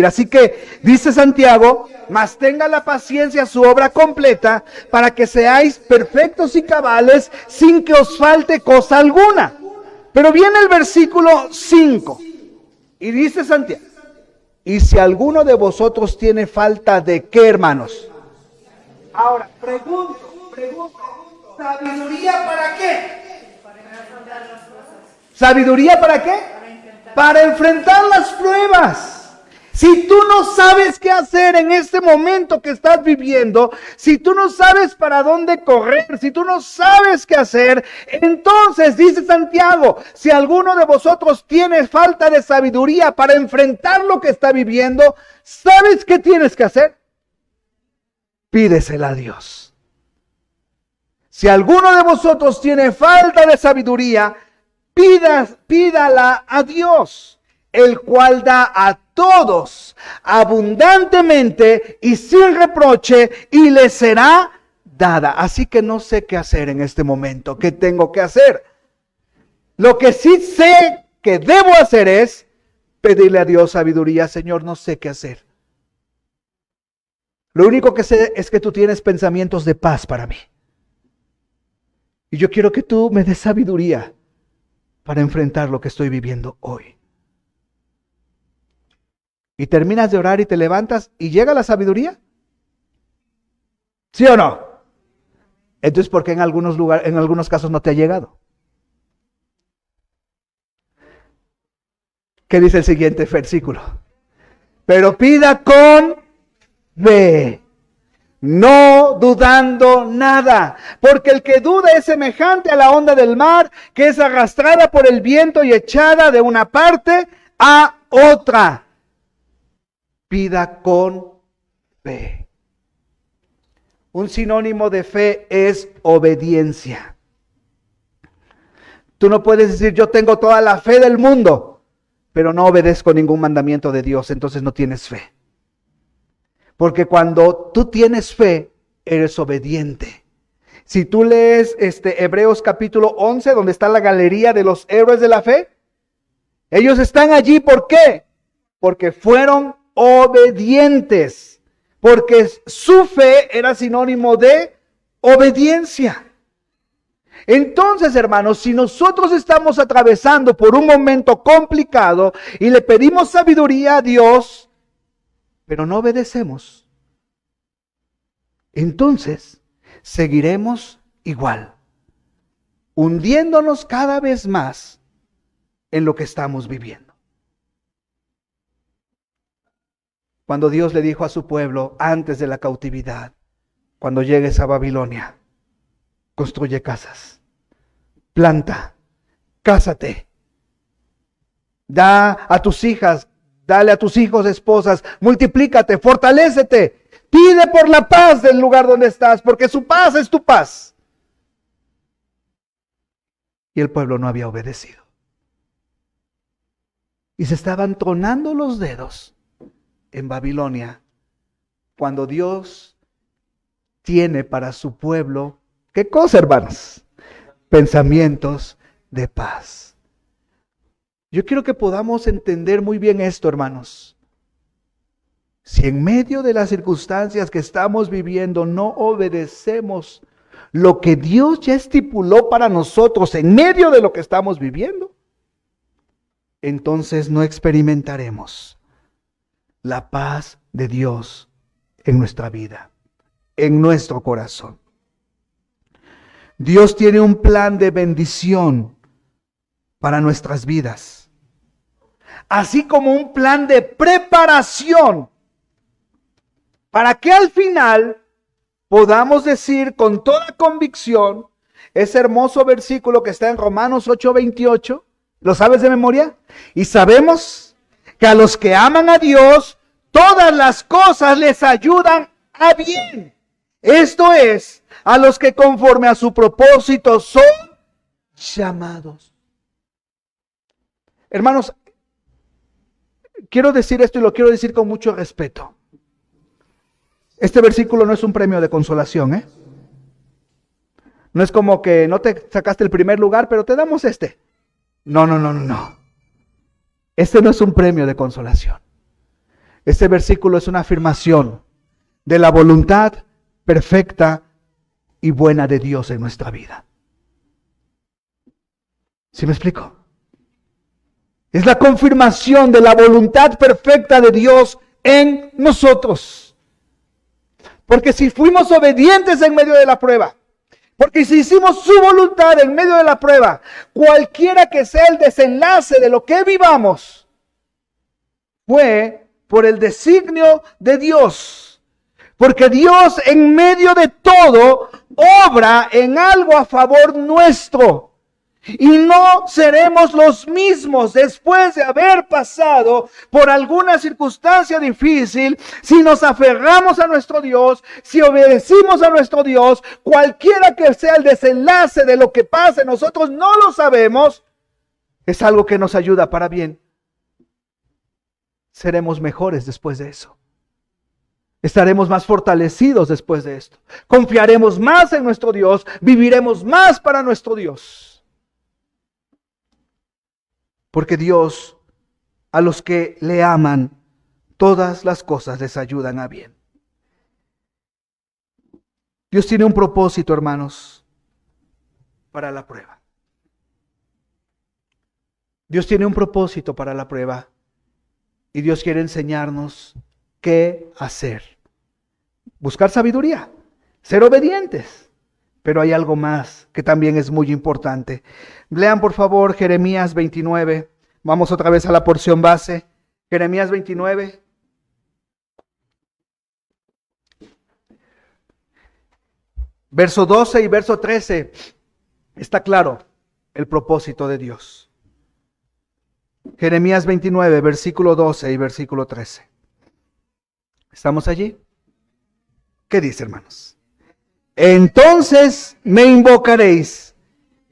Speaker 1: Así que dice Santiago, mas tenga la paciencia su obra completa para que seáis perfectos y cabales sin que os falte cosa alguna. Pero viene el versículo 5 y dice Santiago, y si alguno de vosotros tiene falta de ¿qué, hermanos? Ahora, pregunto, ¿sabiduría para qué? ¿Sabiduría para qué? Para enfrentar las pruebas. Si tú no sabes qué hacer en este momento que estás viviendo, si tú no sabes para dónde correr, si tú no sabes qué hacer, entonces dice Santiago, si alguno de vosotros tiene falta de sabiduría para enfrentar lo que está viviendo, ¿sabes qué tienes que hacer? Pídesela a Dios. Si alguno de vosotros tiene falta de sabiduría, pídala a Dios, el cual da a todos abundantemente y sin reproche, y le será dada. Así que no sé qué hacer en este momento. ¿Qué tengo que hacer? Lo que sí sé que debo hacer es pedirle a Dios sabiduría. Señor, no sé qué hacer. Lo único que sé es que tú tienes pensamientos de paz para mí. Y yo quiero que tú me des sabiduría para enfrentar lo que estoy viviendo hoy. Y terminas de orar y te levantas y llega la sabiduría. ¿Sí o no? Entonces, ¿por qué en algunos casos no te ha llegado? ¿Qué dice el siguiente versículo? Pero pida con fe, no dudando nada, porque el que duda es semejante a la onda del mar, que es arrastrada por el viento y echada de una parte a otra. Pida con fe. Un sinónimo de fe es obediencia. Tú no puedes decir, yo tengo toda la fe del mundo, pero no obedezco ningún mandamiento de Dios, entonces no tienes fe. Porque cuando tú tienes fe, eres obediente. Si tú lees Hebreos capítulo 11, donde está la galería de los héroes de la fe, ellos están allí, ¿por qué? Porque fueron obedientes. Porque su fe era sinónimo de obediencia. Entonces, hermanos, si nosotros estamos atravesando por un momento complicado y le pedimos sabiduría a Dios, pero no obedecemos, entonces seguiremos igual, hundiéndonos cada vez más en lo que estamos viviendo. Cuando Dios le dijo a su pueblo antes de la cautividad, cuando llegues a Babilonia, construye casas, planta, cásate, da a tus hijas, dale a tus hijos esposas, multiplícate, fortalécete, pide por la paz del lugar donde estás, porque su paz es tu paz. Y el pueblo no había obedecido. Y se estaban tronando los dedos en Babilonia, cuando Dios tiene para su pueblo, ¿qué cosa, hermanos? Pensamientos de paz. Yo quiero que podamos entender muy bien esto, hermanos. Si en medio de las circunstancias que estamos viviendo no obedecemos lo que Dios ya estipuló para nosotros en medio de lo que estamos viviendo, entonces no experimentaremos la paz de Dios en nuestra vida, en nuestro corazón. Dios tiene un plan de bendición para nuestras vidas, así como un plan de preparación para que al final podamos decir con toda convicción ese hermoso versículo que está en Romanos 8:28. ¿Lo sabes de memoria? Y sabemos que a los que aman a Dios, todas las cosas les ayudan a bien. Esto es, a los que conforme a su propósito son llamados. Hermanos, quiero decir esto y lo quiero decir con mucho respeto. Este versículo no es un premio de consolación, ¿eh? No es como que no te sacaste el primer lugar, pero te damos este. No. Este no es un premio de consolación. Este versículo es una afirmación de la voluntad perfecta y buena de Dios en nuestra vida. ¿Sí me explico? Es la confirmación de la voluntad perfecta de Dios en nosotros. Porque si fuimos obedientes en medio de la prueba, porque si hicimos su voluntad en medio de la prueba, cualquiera que sea el desenlace de lo que vivamos, fue por el designio de Dios. Porque Dios en medio de todo obra en algo a favor nuestro. Y no seremos los mismos después de haber pasado por alguna circunstancia difícil si nos aferramos a nuestro Dios, si obedecimos a nuestro Dios, cualquiera que sea el desenlace de lo que pase, nosotros no lo sabemos, es algo que nos ayuda para bien. Seremos mejores después de eso. Estaremos más fortalecidos después de esto. Confiaremos más en nuestro Dios, viviremos más para nuestro Dios. Porque Dios, a los que le aman, todas las cosas les ayudan a bien. Dios tiene un propósito, hermanos, para la prueba. Dios tiene un propósito para la prueba. Y Dios quiere enseñarnos qué hacer. Buscar sabiduría, ser obedientes, Pero hay algo más que también es muy importante. Lean por favor Jeremías 29. Vamos otra vez a la porción base. Jeremías 29. Verso 12 y verso 13. Está claro el propósito de Dios. Jeremías 29, versículo 12 y versículo 13. ¿Estamos allí? ¿Qué dice, hermanos? Entonces me invocaréis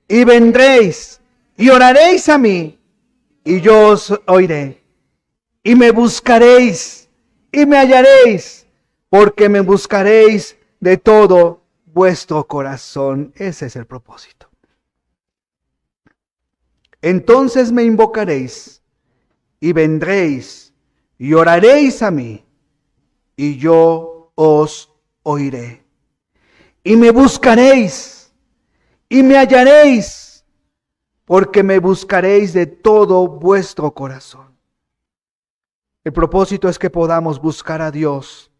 Speaker 1: y vendréis y oraréis a mí y yo os oiré. Y me buscaréis y me hallaréis, porque me buscaréis de todo vuestro corazón. Ese es el propósito. Entonces me invocaréis y vendréis y oraréis a mí y yo os oiré. Y me buscaréis y me hallaréis, porque me buscaréis de todo vuestro corazón. El propósito es que podamos buscar a Dios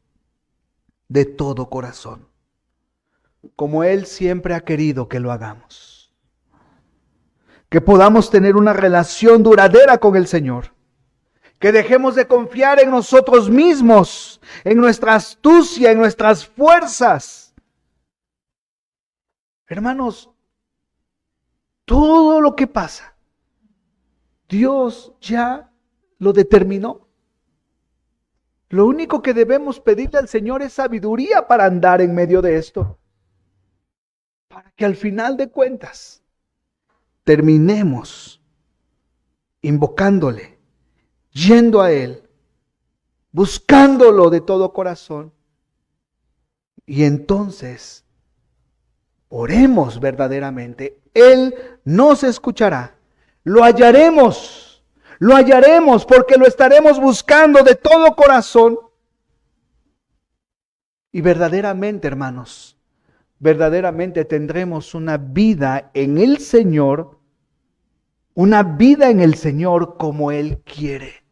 Speaker 1: de todo corazón, como Él siempre ha querido que lo hagamos. Que podamos tener una relación duradera con el Señor. Que dejemos de confiar en nosotros mismos, en nuestra astucia, en nuestras fuerzas. Hermanos, todo lo que pasa, Dios ya lo determinó. Lo único que debemos pedirle al Señor es sabiduría para andar en medio de esto. Para que al final de cuentas terminemos invocándole, yendo a Él, buscándolo de todo corazón. Y entonces oremos verdaderamente. Él nos escuchará. Lo hallaremos porque lo estaremos buscando de todo corazón. Y verdaderamente, hermanos, verdaderamente tendremos una vida en el Señor, una vida en el Señor como Él quiere.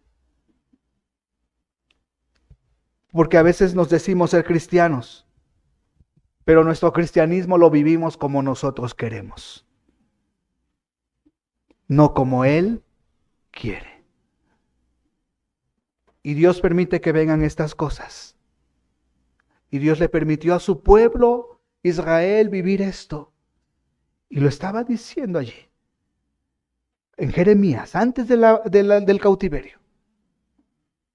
Speaker 1: Porque a veces nos decimos ser cristianos, pero nuestro cristianismo lo vivimos como nosotros queremos, no como Él quiere. Y Dios permite que vengan estas cosas. Y Dios le permitió a su pueblo Israel vivir esto. Y lo estaba diciendo allí, en Jeremías, antes del cautiverio.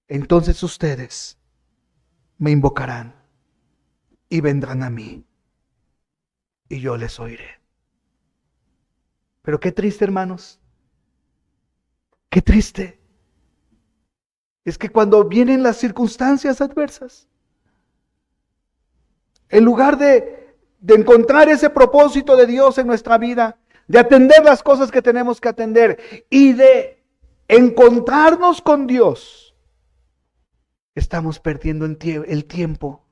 Speaker 1: Entonces ustedes me invocarán y vendrán a mí y yo les oiré. Pero qué triste, hermanos. Qué triste. Es que cuando vienen las circunstancias adversas, en lugar de encontrar ese propósito de Dios en nuestra vida, de atender las cosas que tenemos que atender y de encontrarnos con Dios, estamos perdiendo el tiempo.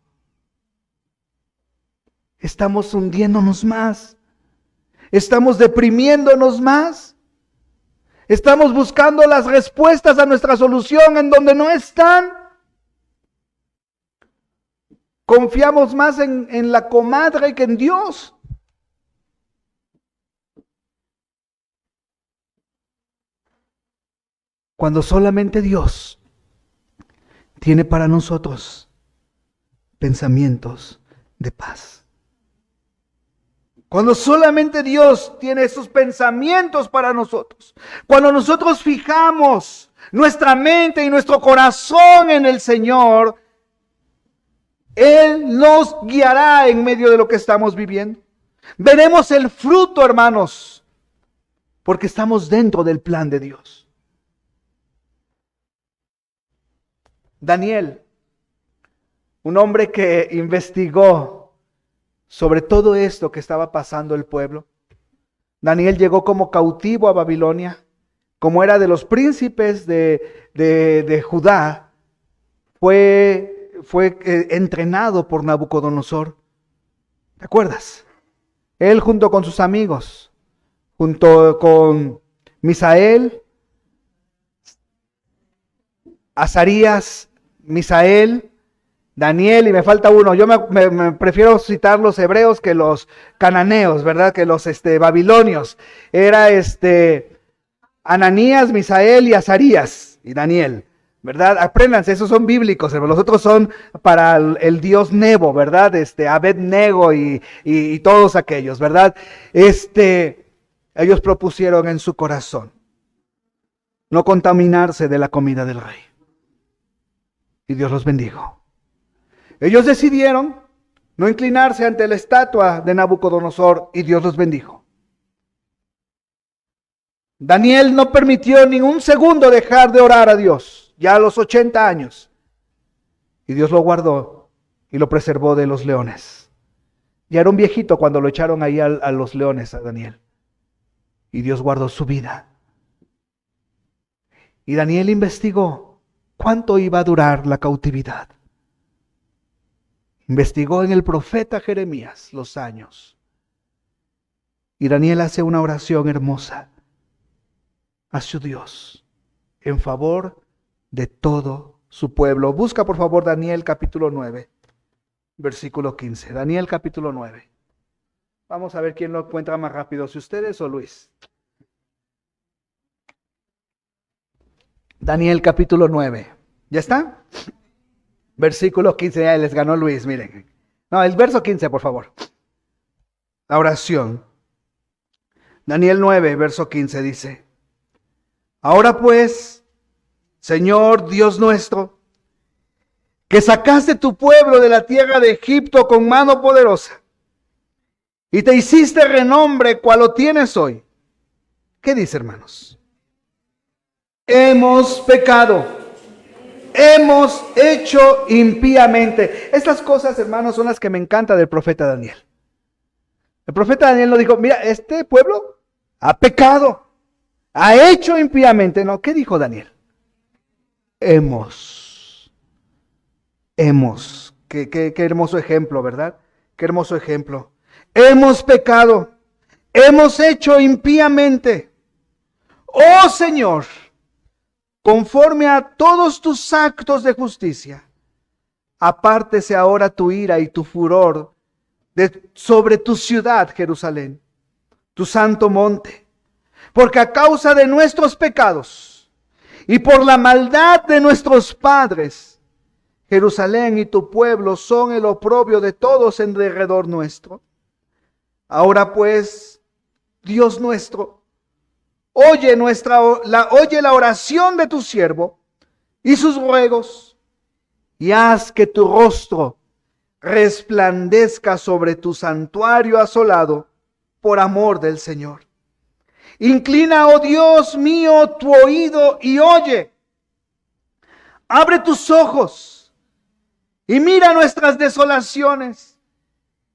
Speaker 1: Estamos hundiéndonos más. Estamos deprimiéndonos más. Estamos buscando las respuestas a nuestra solución en donde no están. Confiamos más en la comadre que en Dios. Cuando solamente Dios tiene para nosotros pensamientos de paz. Cuando solamente Dios tiene esos pensamientos para nosotros. Cuando nosotros fijamos nuestra mente y nuestro corazón en el Señor, Él nos guiará en medio de lo que estamos viviendo. Veremos el fruto, hermanos, porque estamos dentro del plan de Dios. Daniel, un hombre que investigó sobre todo esto que estaba pasando el pueblo. Daniel llegó como cautivo a Babilonia, como era de los príncipes de Judá, fue entrenado por Nabucodonosor. ¿Te acuerdas? Él junto con sus amigos, junto con Misael, Azarías, Misael Daniel, y me falta uno. Yo me prefiero citar los hebreos que los cananeos, ¿verdad? Que los babilonios. Era Ananías, Misael y Azarías y Daniel, ¿verdad? Apréndanse, esos son bíblicos, los otros son para el dios Nebo, ¿verdad? Abed-Nego y todos aquellos, ¿verdad? Ellos propusieron en su corazón no contaminarse de la comida del rey. Y Dios los bendijo. Ellos decidieron no inclinarse ante la estatua de Nabucodonosor y Dios los bendijo. Daniel no permitió ni un segundo dejar de orar a Dios, ya a los 80 años. Y Dios lo guardó y lo preservó de los leones. Ya era un viejito cuando lo echaron ahí a los leones, a Daniel. Y Dios guardó su vida. Y Daniel investigó cuánto iba a durar la cautividad. Investigó en el profeta Jeremías los años. Y Daniel hace una oración hermosa a su Dios en favor de todo su pueblo. Busca por favor Daniel capítulo 9, versículo 15. Daniel capítulo 9. Vamos a ver quién lo encuentra más rápido, si ustedes o Luis. Daniel capítulo 9. ¿Ya está? Versículo 15, ya les ganó Luis, miren. No, el verso 15, por favor. La oración. Daniel 9, verso 15 dice: Ahora pues, Señor Dios nuestro, que sacaste tu pueblo de la tierra de Egipto con mano poderosa, y te hiciste renombre cual lo tienes hoy. ¿Qué dice, hermanos? Hemos pecado. Hemos hecho impíamente. Estas cosas, hermanos, son las que me encanta del profeta Daniel. El profeta Daniel no dijo, mira, este pueblo ha pecado, ha hecho impíamente. No, ¿qué dijo Daniel? Hemos. Qué hermoso ejemplo, ¿verdad? Qué hermoso ejemplo. Hemos pecado, hemos hecho impíamente. Oh Señor, conforme a todos tus actos de justicia, apártese ahora tu ira y tu furor sobre tu ciudad, Jerusalén, tu santo monte, porque a causa de nuestros pecados y por la maldad de nuestros padres, Jerusalén y tu pueblo son el oprobio de todos en derredor nuestro. Ahora pues, Dios nuestro, oye la oración de tu siervo y sus ruegos, y haz que tu rostro resplandezca sobre tu santuario asolado por amor del Señor. Inclina, oh Dios mío, tu oído y oye. Abre tus ojos y mira nuestras desolaciones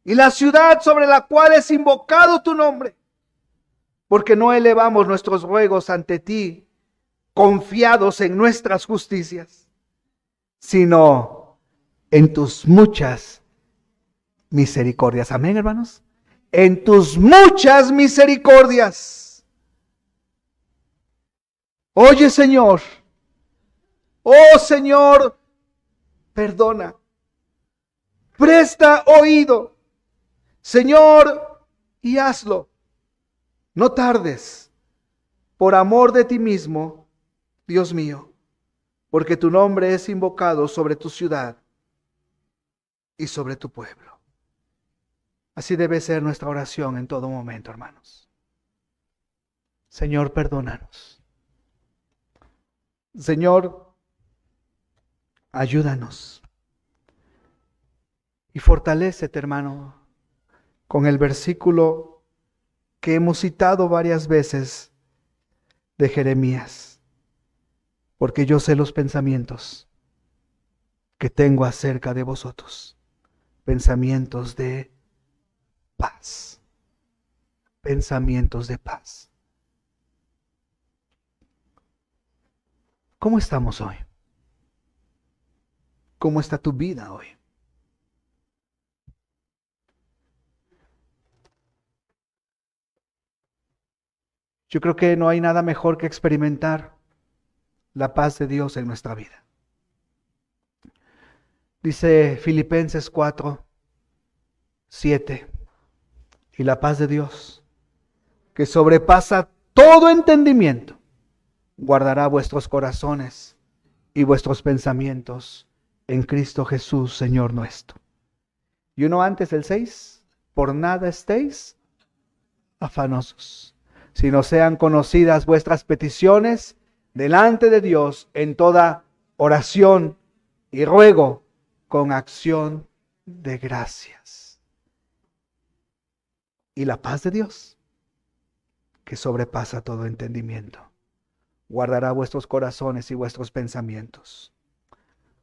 Speaker 1: y la ciudad sobre la cual es invocado tu nombre. Porque no elevamos nuestros ruegos ante ti, confiados en nuestras justicias, sino en tus muchas misericordias. Amén, hermanos. En tus muchas misericordias. Oye, Señor. Oh, Señor, perdona. Presta oído, Señor, y hazlo. No tardes, por amor de ti mismo, Dios mío, porque tu nombre es invocado sobre tu ciudad y sobre tu pueblo. Así debe ser nuestra oración en todo momento, hermanos. Señor, perdónanos. Señor, ayúdanos. Y fortalécete, hermano, con el versículo que hemos citado varias veces de Jeremías, porque yo sé los pensamientos que tengo acerca de vosotros, pensamientos de paz, pensamientos de paz. ¿Cómo estamos hoy? ¿Cómo está tu vida hoy? Yo creo que no hay nada mejor que experimentar la paz de Dios en nuestra vida. Dice Filipenses 4:7. Y la paz de Dios, que sobrepasa todo entendimiento, guardará vuestros corazones y vuestros pensamientos en Cristo Jesús, Señor nuestro. Y uno antes, el 6. Por nada estéis afanosos, sino sean conocidas vuestras peticiones delante de Dios en toda oración y ruego con acción de gracias. Y la paz de Dios, que sobrepasa todo entendimiento, guardará vuestros corazones y vuestros pensamientos.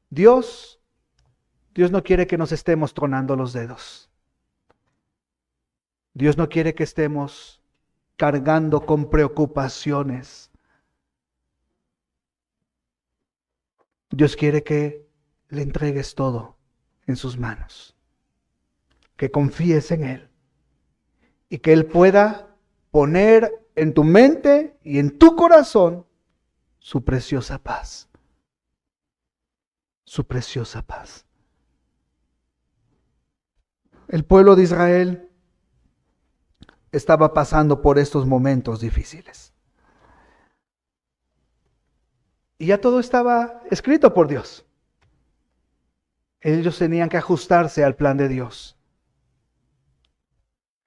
Speaker 1: Dios no quiere que nos estemos tronando los dedos. Dios no quiere que estemos cargando con preocupaciones. Dios quiere que le entregues todo en sus manos, que confíes en Él y que Él pueda poner en tu mente y en tu corazón su preciosa paz. Su preciosa paz. El pueblo de Israel estaba pasando por estos momentos difíciles. Y ya todo estaba escrito por Dios. Ellos tenían que ajustarse al plan de Dios.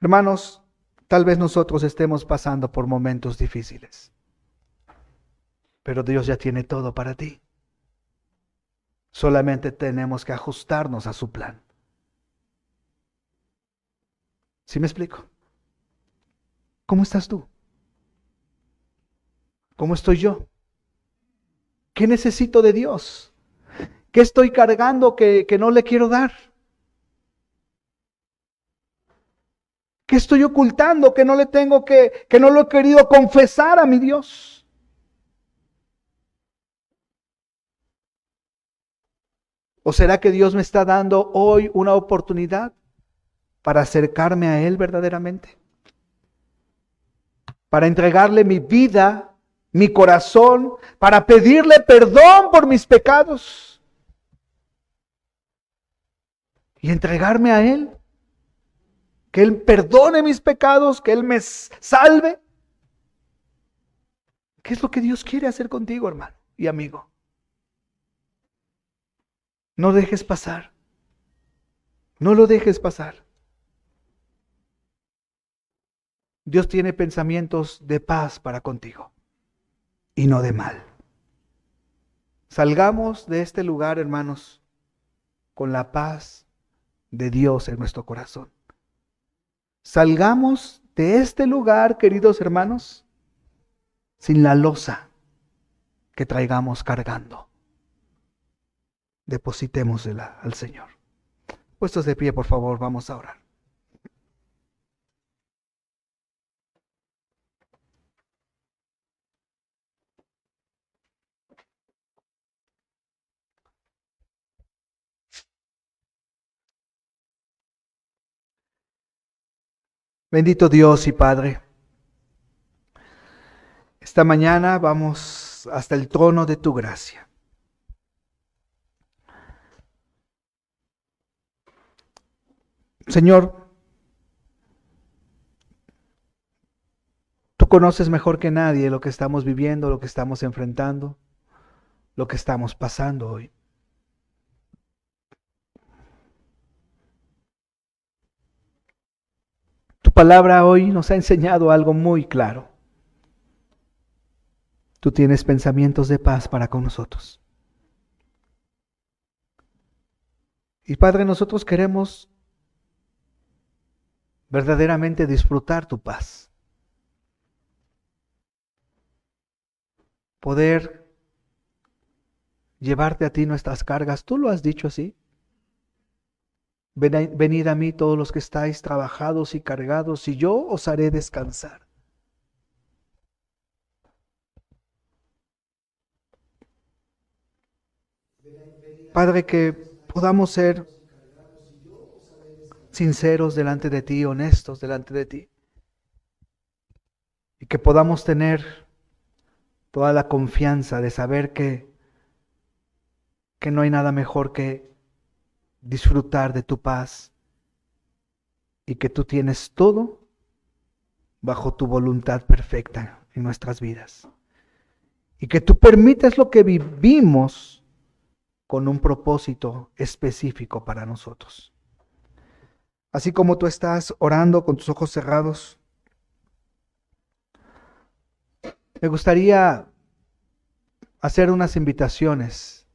Speaker 1: Hermanos, tal vez nosotros estemos pasando por momentos difíciles, pero Dios ya tiene todo para ti. Solamente tenemos que ajustarnos a su plan. ¿Sí me explico? ¿Cómo estás tú? ¿Cómo estoy yo? ¿Qué necesito de Dios? ¿Qué estoy cargando que no le quiero dar? ¿Qué estoy ocultando que no le tengo que no lo he querido confesar a mi Dios? ¿O será que Dios me está dando hoy una oportunidad para acercarme a Él verdaderamente? Para entregarle mi vida, mi corazón, para pedirle perdón por mis pecados y entregarme a Él. Que Él perdone mis pecados, que Él me salve. ¿Qué es lo que Dios quiere hacer contigo, hermano y amigo? No dejes pasar. No lo dejes pasar. Dios tiene pensamientos de paz para contigo y no de mal. Salgamos de este lugar, hermanos, con la paz de Dios en nuestro corazón. Salgamos de este lugar, queridos hermanos, sin la losa que traigamos cargando. Depositémosla al Señor. Puestos de pie, por favor, vamos a orar. Bendito Dios y Padre, esta mañana vamos hasta el trono de tu gracia. Señor, tú conoces mejor que nadie lo que estamos viviendo, lo que estamos enfrentando, lo que estamos pasando hoy. Tu palabra hoy nos ha enseñado algo muy claro. Tú tienes pensamientos de paz para con nosotros. Y Padre, nosotros queremos verdaderamente disfrutar tu paz. Poder llevarte a ti nuestras cargas. Tú lo has dicho así. Venid a mí todos los que estáis trabajados y cargados, y yo os haré descansar. Padre, que podamos ser sinceros delante de ti, honestos delante de ti, y que podamos tener toda la confianza de saber que no hay nada mejor que disfrutar de tu paz y que tú tienes todo bajo tu voluntad perfecta en nuestras vidas. Y que tú permites lo que vivimos con un propósito específico para nosotros. Así como tú estás orando con tus ojos cerrados, me gustaría hacer unas invitaciones.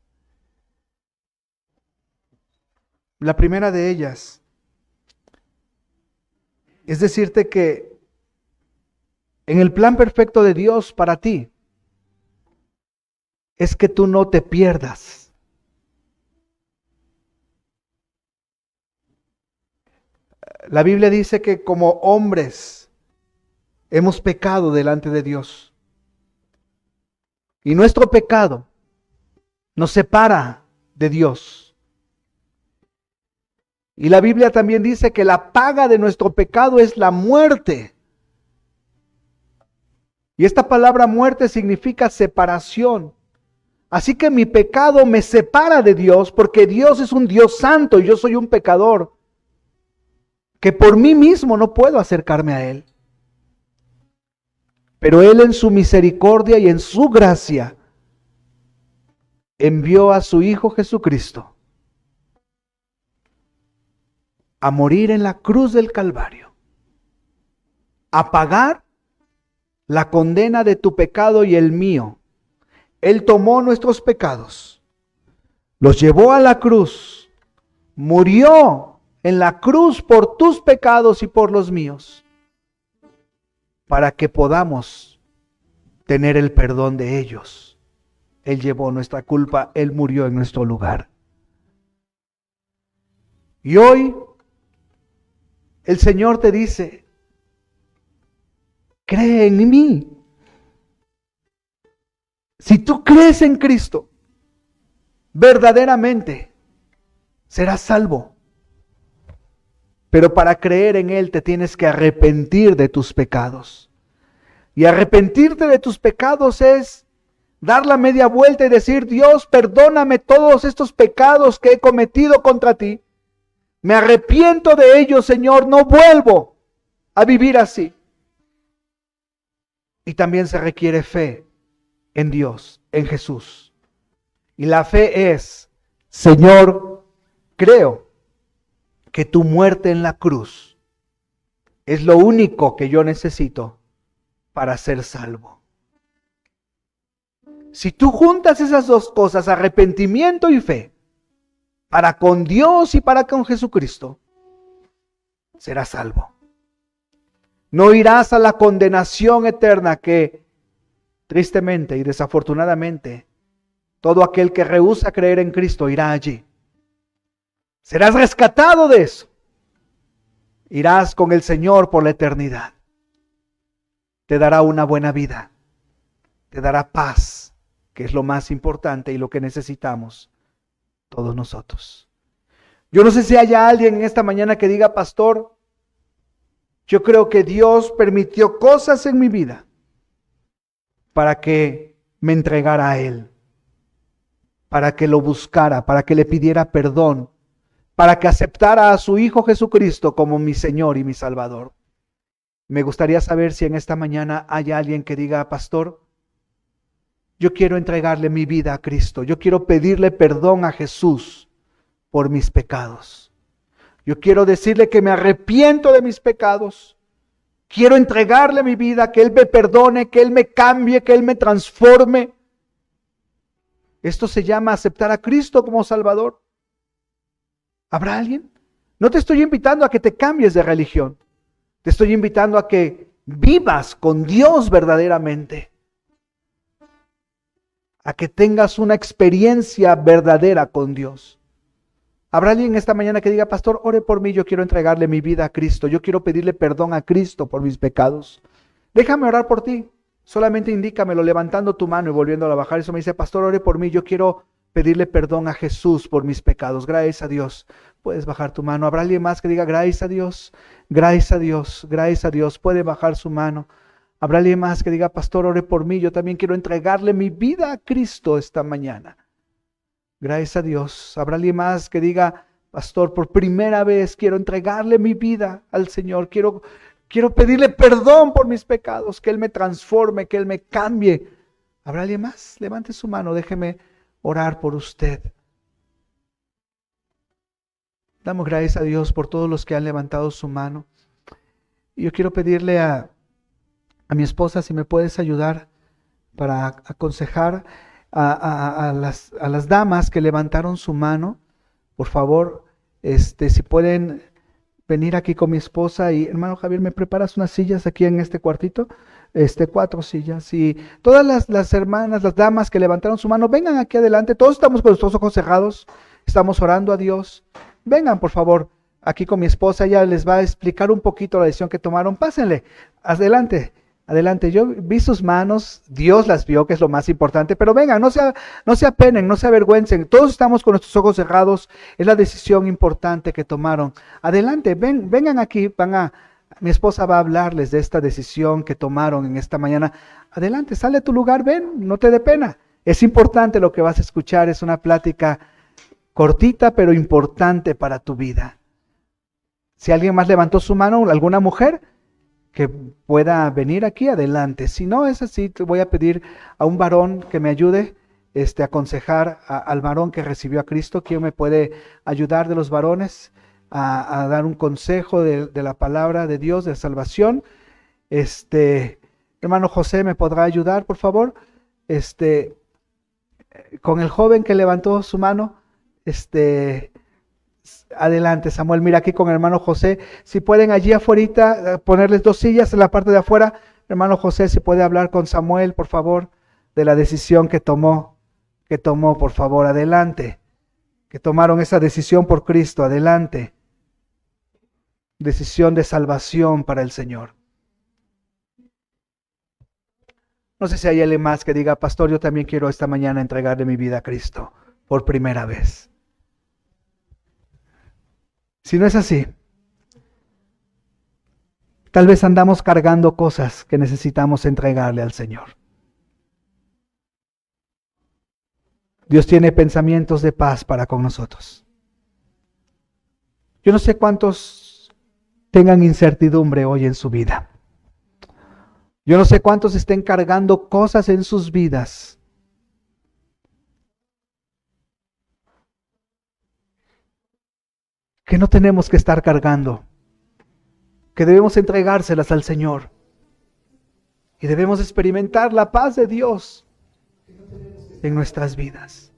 Speaker 1: La primera de ellas es decirte que en el plan perfecto de Dios para ti es que tú no te pierdas. La Biblia dice que como hombres hemos pecado delante de Dios. Y nuestro pecado nos separa de Dios. Y la Biblia también dice que la paga de nuestro pecado es la muerte. Y esta palabra muerte significa separación. Así que mi pecado me separa de Dios porque Dios es un Dios santo y yo soy un pecador que por mí mismo no puedo acercarme a Él. Pero Él en su misericordia y en su gracia envió a su Hijo Jesucristo a morir en la cruz del Calvario, a pagar la condena de tu pecado y el mío. Él tomó nuestros pecados, los llevó a la cruz, murió en la cruz por tus pecados y por los míos, para que podamos tener el perdón de ellos. Él llevó nuestra culpa, Él murió en nuestro lugar. Y hoy el Señor te dice, cree en mí. Si tú crees en Cristo, verdaderamente serás salvo. Pero para creer en Él te tienes que arrepentir de tus pecados. Y arrepentirte de tus pecados es dar la media vuelta y decir, Dios, perdóname todos estos pecados que he cometido contra ti. Me arrepiento de ellos, Señor, no vuelvo a vivir así. Y también se requiere fe en Dios, en Jesús. Y la fe es, Señor, creo que tu muerte en la cruz es lo único que yo necesito para ser salvo. Si tú juntas esas dos cosas, arrepentimiento y fe, para con Dios y para con Jesucristo, serás salvo. No irás a la condenación eterna que, tristemente y desafortunadamente, todo aquel que rehúsa creer en Cristo irá allí. Serás rescatado de eso. Irás con el Señor por la eternidad. Te dará una buena vida. Te dará paz, que es lo más importante y lo que necesitamos todos nosotros. Yo no sé si haya alguien en esta mañana que diga, pastor, yo creo que Dios permitió cosas en mi vida para que me entregara a Él, para que lo buscara, para que le pidiera perdón, para que aceptara a su Hijo Jesucristo como mi Señor y mi Salvador. Me gustaría saber si en esta mañana hay alguien que diga, pastor, yo quiero entregarle mi vida a Cristo, yo quiero pedirle perdón a Jesús por mis pecados. Yo quiero decirle que me arrepiento de mis pecados. Quiero entregarle mi vida, que Él me perdone, que Él me cambie, que Él me transforme. Esto se llama aceptar a Cristo como Salvador. ¿Habrá alguien? No te estoy invitando a que te cambies de religión. Te estoy invitando a que vivas con Dios verdaderamente. A que tengas una experiencia verdadera con Dios. ¿Habrá alguien esta mañana que diga, pastor, ore por mí, yo quiero entregarle mi vida a Cristo, yo quiero pedirle perdón a Cristo por mis pecados? Déjame orar por ti, solamente indícamelo levantando tu mano y volviéndola a bajar. Eso me dice, pastor, ore por mí, yo quiero pedirle perdón a Jesús por mis pecados. Gracias a Dios. Puedes bajar tu mano. ¿Habrá alguien más que diga, gracias a Dios, gracias a Dios, gracias a Dios? Puede bajar su mano. ¿Habrá alguien más que diga, pastor, ore por mí, yo también quiero entregarle mi vida a Cristo esta mañana? Gracias a Dios. ¿Habrá alguien más que diga, pastor, por primera vez quiero entregarle mi vida al Señor, quiero pedirle perdón por mis pecados, que Él me transforme, que Él me cambie. ¿Habrá alguien más? Levante su mano, déjeme orar por usted. Damos gracias a Dios por todos los que han levantado su mano. Y yo quiero pedirle a mi esposa si me puedes ayudar para aconsejar a las damas que levantaron su mano. Por favor, si pueden venir aquí con mi esposa. Y hermano Javier, ¿me preparas unas sillas aquí en este cuartito? 4 sillas. Y todas las hermanas, las damas que levantaron su mano, vengan aquí adelante. Todos estamos con nuestros ojos cerrados, estamos orando a Dios. Vengan, por favor, aquí con mi esposa. Ella les va a explicar un poquito la decisión que tomaron. Pásenle, adelante. Adelante, yo vi sus manos, Dios las vio, que es lo más importante, pero vengan, no se apenen, no se avergüencen, todos estamos con nuestros ojos cerrados, es la decisión importante que tomaron. Adelante, vengan aquí, mi esposa va a hablarles de esta decisión que tomaron en esta mañana. Adelante, sale a tu lugar, ven, no te dé pena. Es importante lo que vas a escuchar, es una plática cortita, pero importante para tu vida. Si alguien más levantó su mano, alguna mujer que pueda venir aquí, adelante. Si no es así, te voy a pedir a un varón que me ayude a aconsejar al varón que recibió a Cristo. ¿Quién me puede ayudar de los varones a dar un consejo de la palabra de Dios, de salvación? Hermano José, ¿me podrá ayudar, por favor? Con el joven que levantó su mano, adelante, Samuel, mira aquí con el hermano José, si pueden allí afuera ponerles 2 sillas en la parte de afuera. Hermano José, si puede hablar con Samuel, por favor, de la decisión que tomó, por favor, adelante, que tomaron esa decisión por Cristo, adelante, decisión de salvación para el Señor. No sé si hay alguien más que diga, pastor, yo también quiero esta mañana entregarle mi vida a Cristo por primera vez. Si no es así, tal vez andamos cargando cosas que necesitamos entregarle al Señor. Dios tiene pensamientos de paz para con nosotros. Yo no sé cuántos tengan incertidumbre hoy en su vida. Yo no sé cuántos estén cargando cosas en sus vidas que no tenemos que estar cargando, que debemos entregárselas al Señor y debemos experimentar la paz de Dios en nuestras vidas.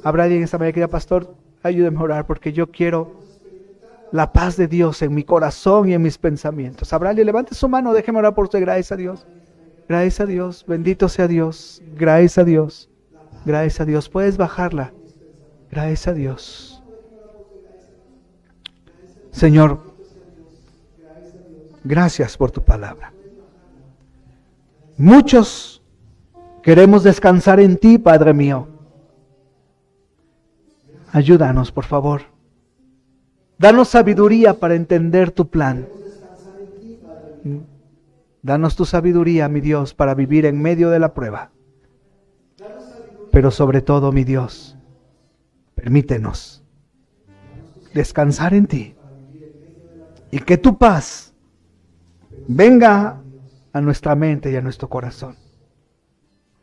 Speaker 1: Habrá alguien esta mañana que diga, pastor, ayúdeme a orar porque yo quiero la paz de Dios en mi corazón y en mis pensamientos. Habrá alguien, levante su mano, déjeme orar por usted. Gracias a Dios, gracias a Dios, bendito sea Dios, gracias a Dios, gracias a Dios. Puedes bajarla, gracias a Dios. Señor, gracias por tu palabra. Muchos queremos descansar en ti, Padre mío. Ayúdanos, por favor. Danos sabiduría para entender tu plan. Danos tu sabiduría, mi Dios, para vivir en medio de la prueba. Pero sobre todo, mi Dios, permítenos descansar en ti. Y que tu paz venga a nuestra mente y a nuestro corazón.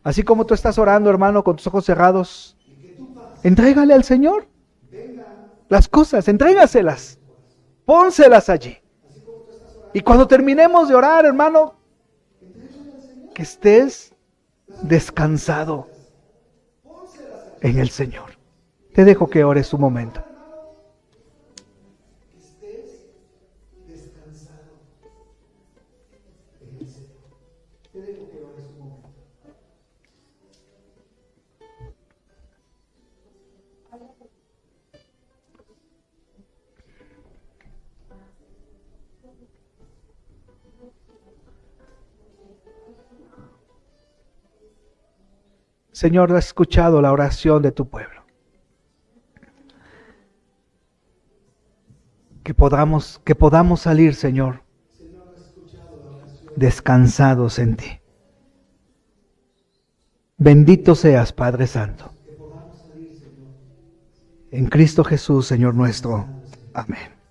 Speaker 1: Así como tú estás orando, hermano, con tus ojos cerrados, entrégale al Señor las cosas, entrégaselas, pónselas allí. Y cuando terminemos de orar, hermano, que estés descansado en el Señor. Te dejo que ores un momento. Señor, has escuchado la oración de tu pueblo. Que podamos salir, Señor, descansados en ti. Bendito seas, Padre Santo. En Cristo Jesús, Señor nuestro. Amén.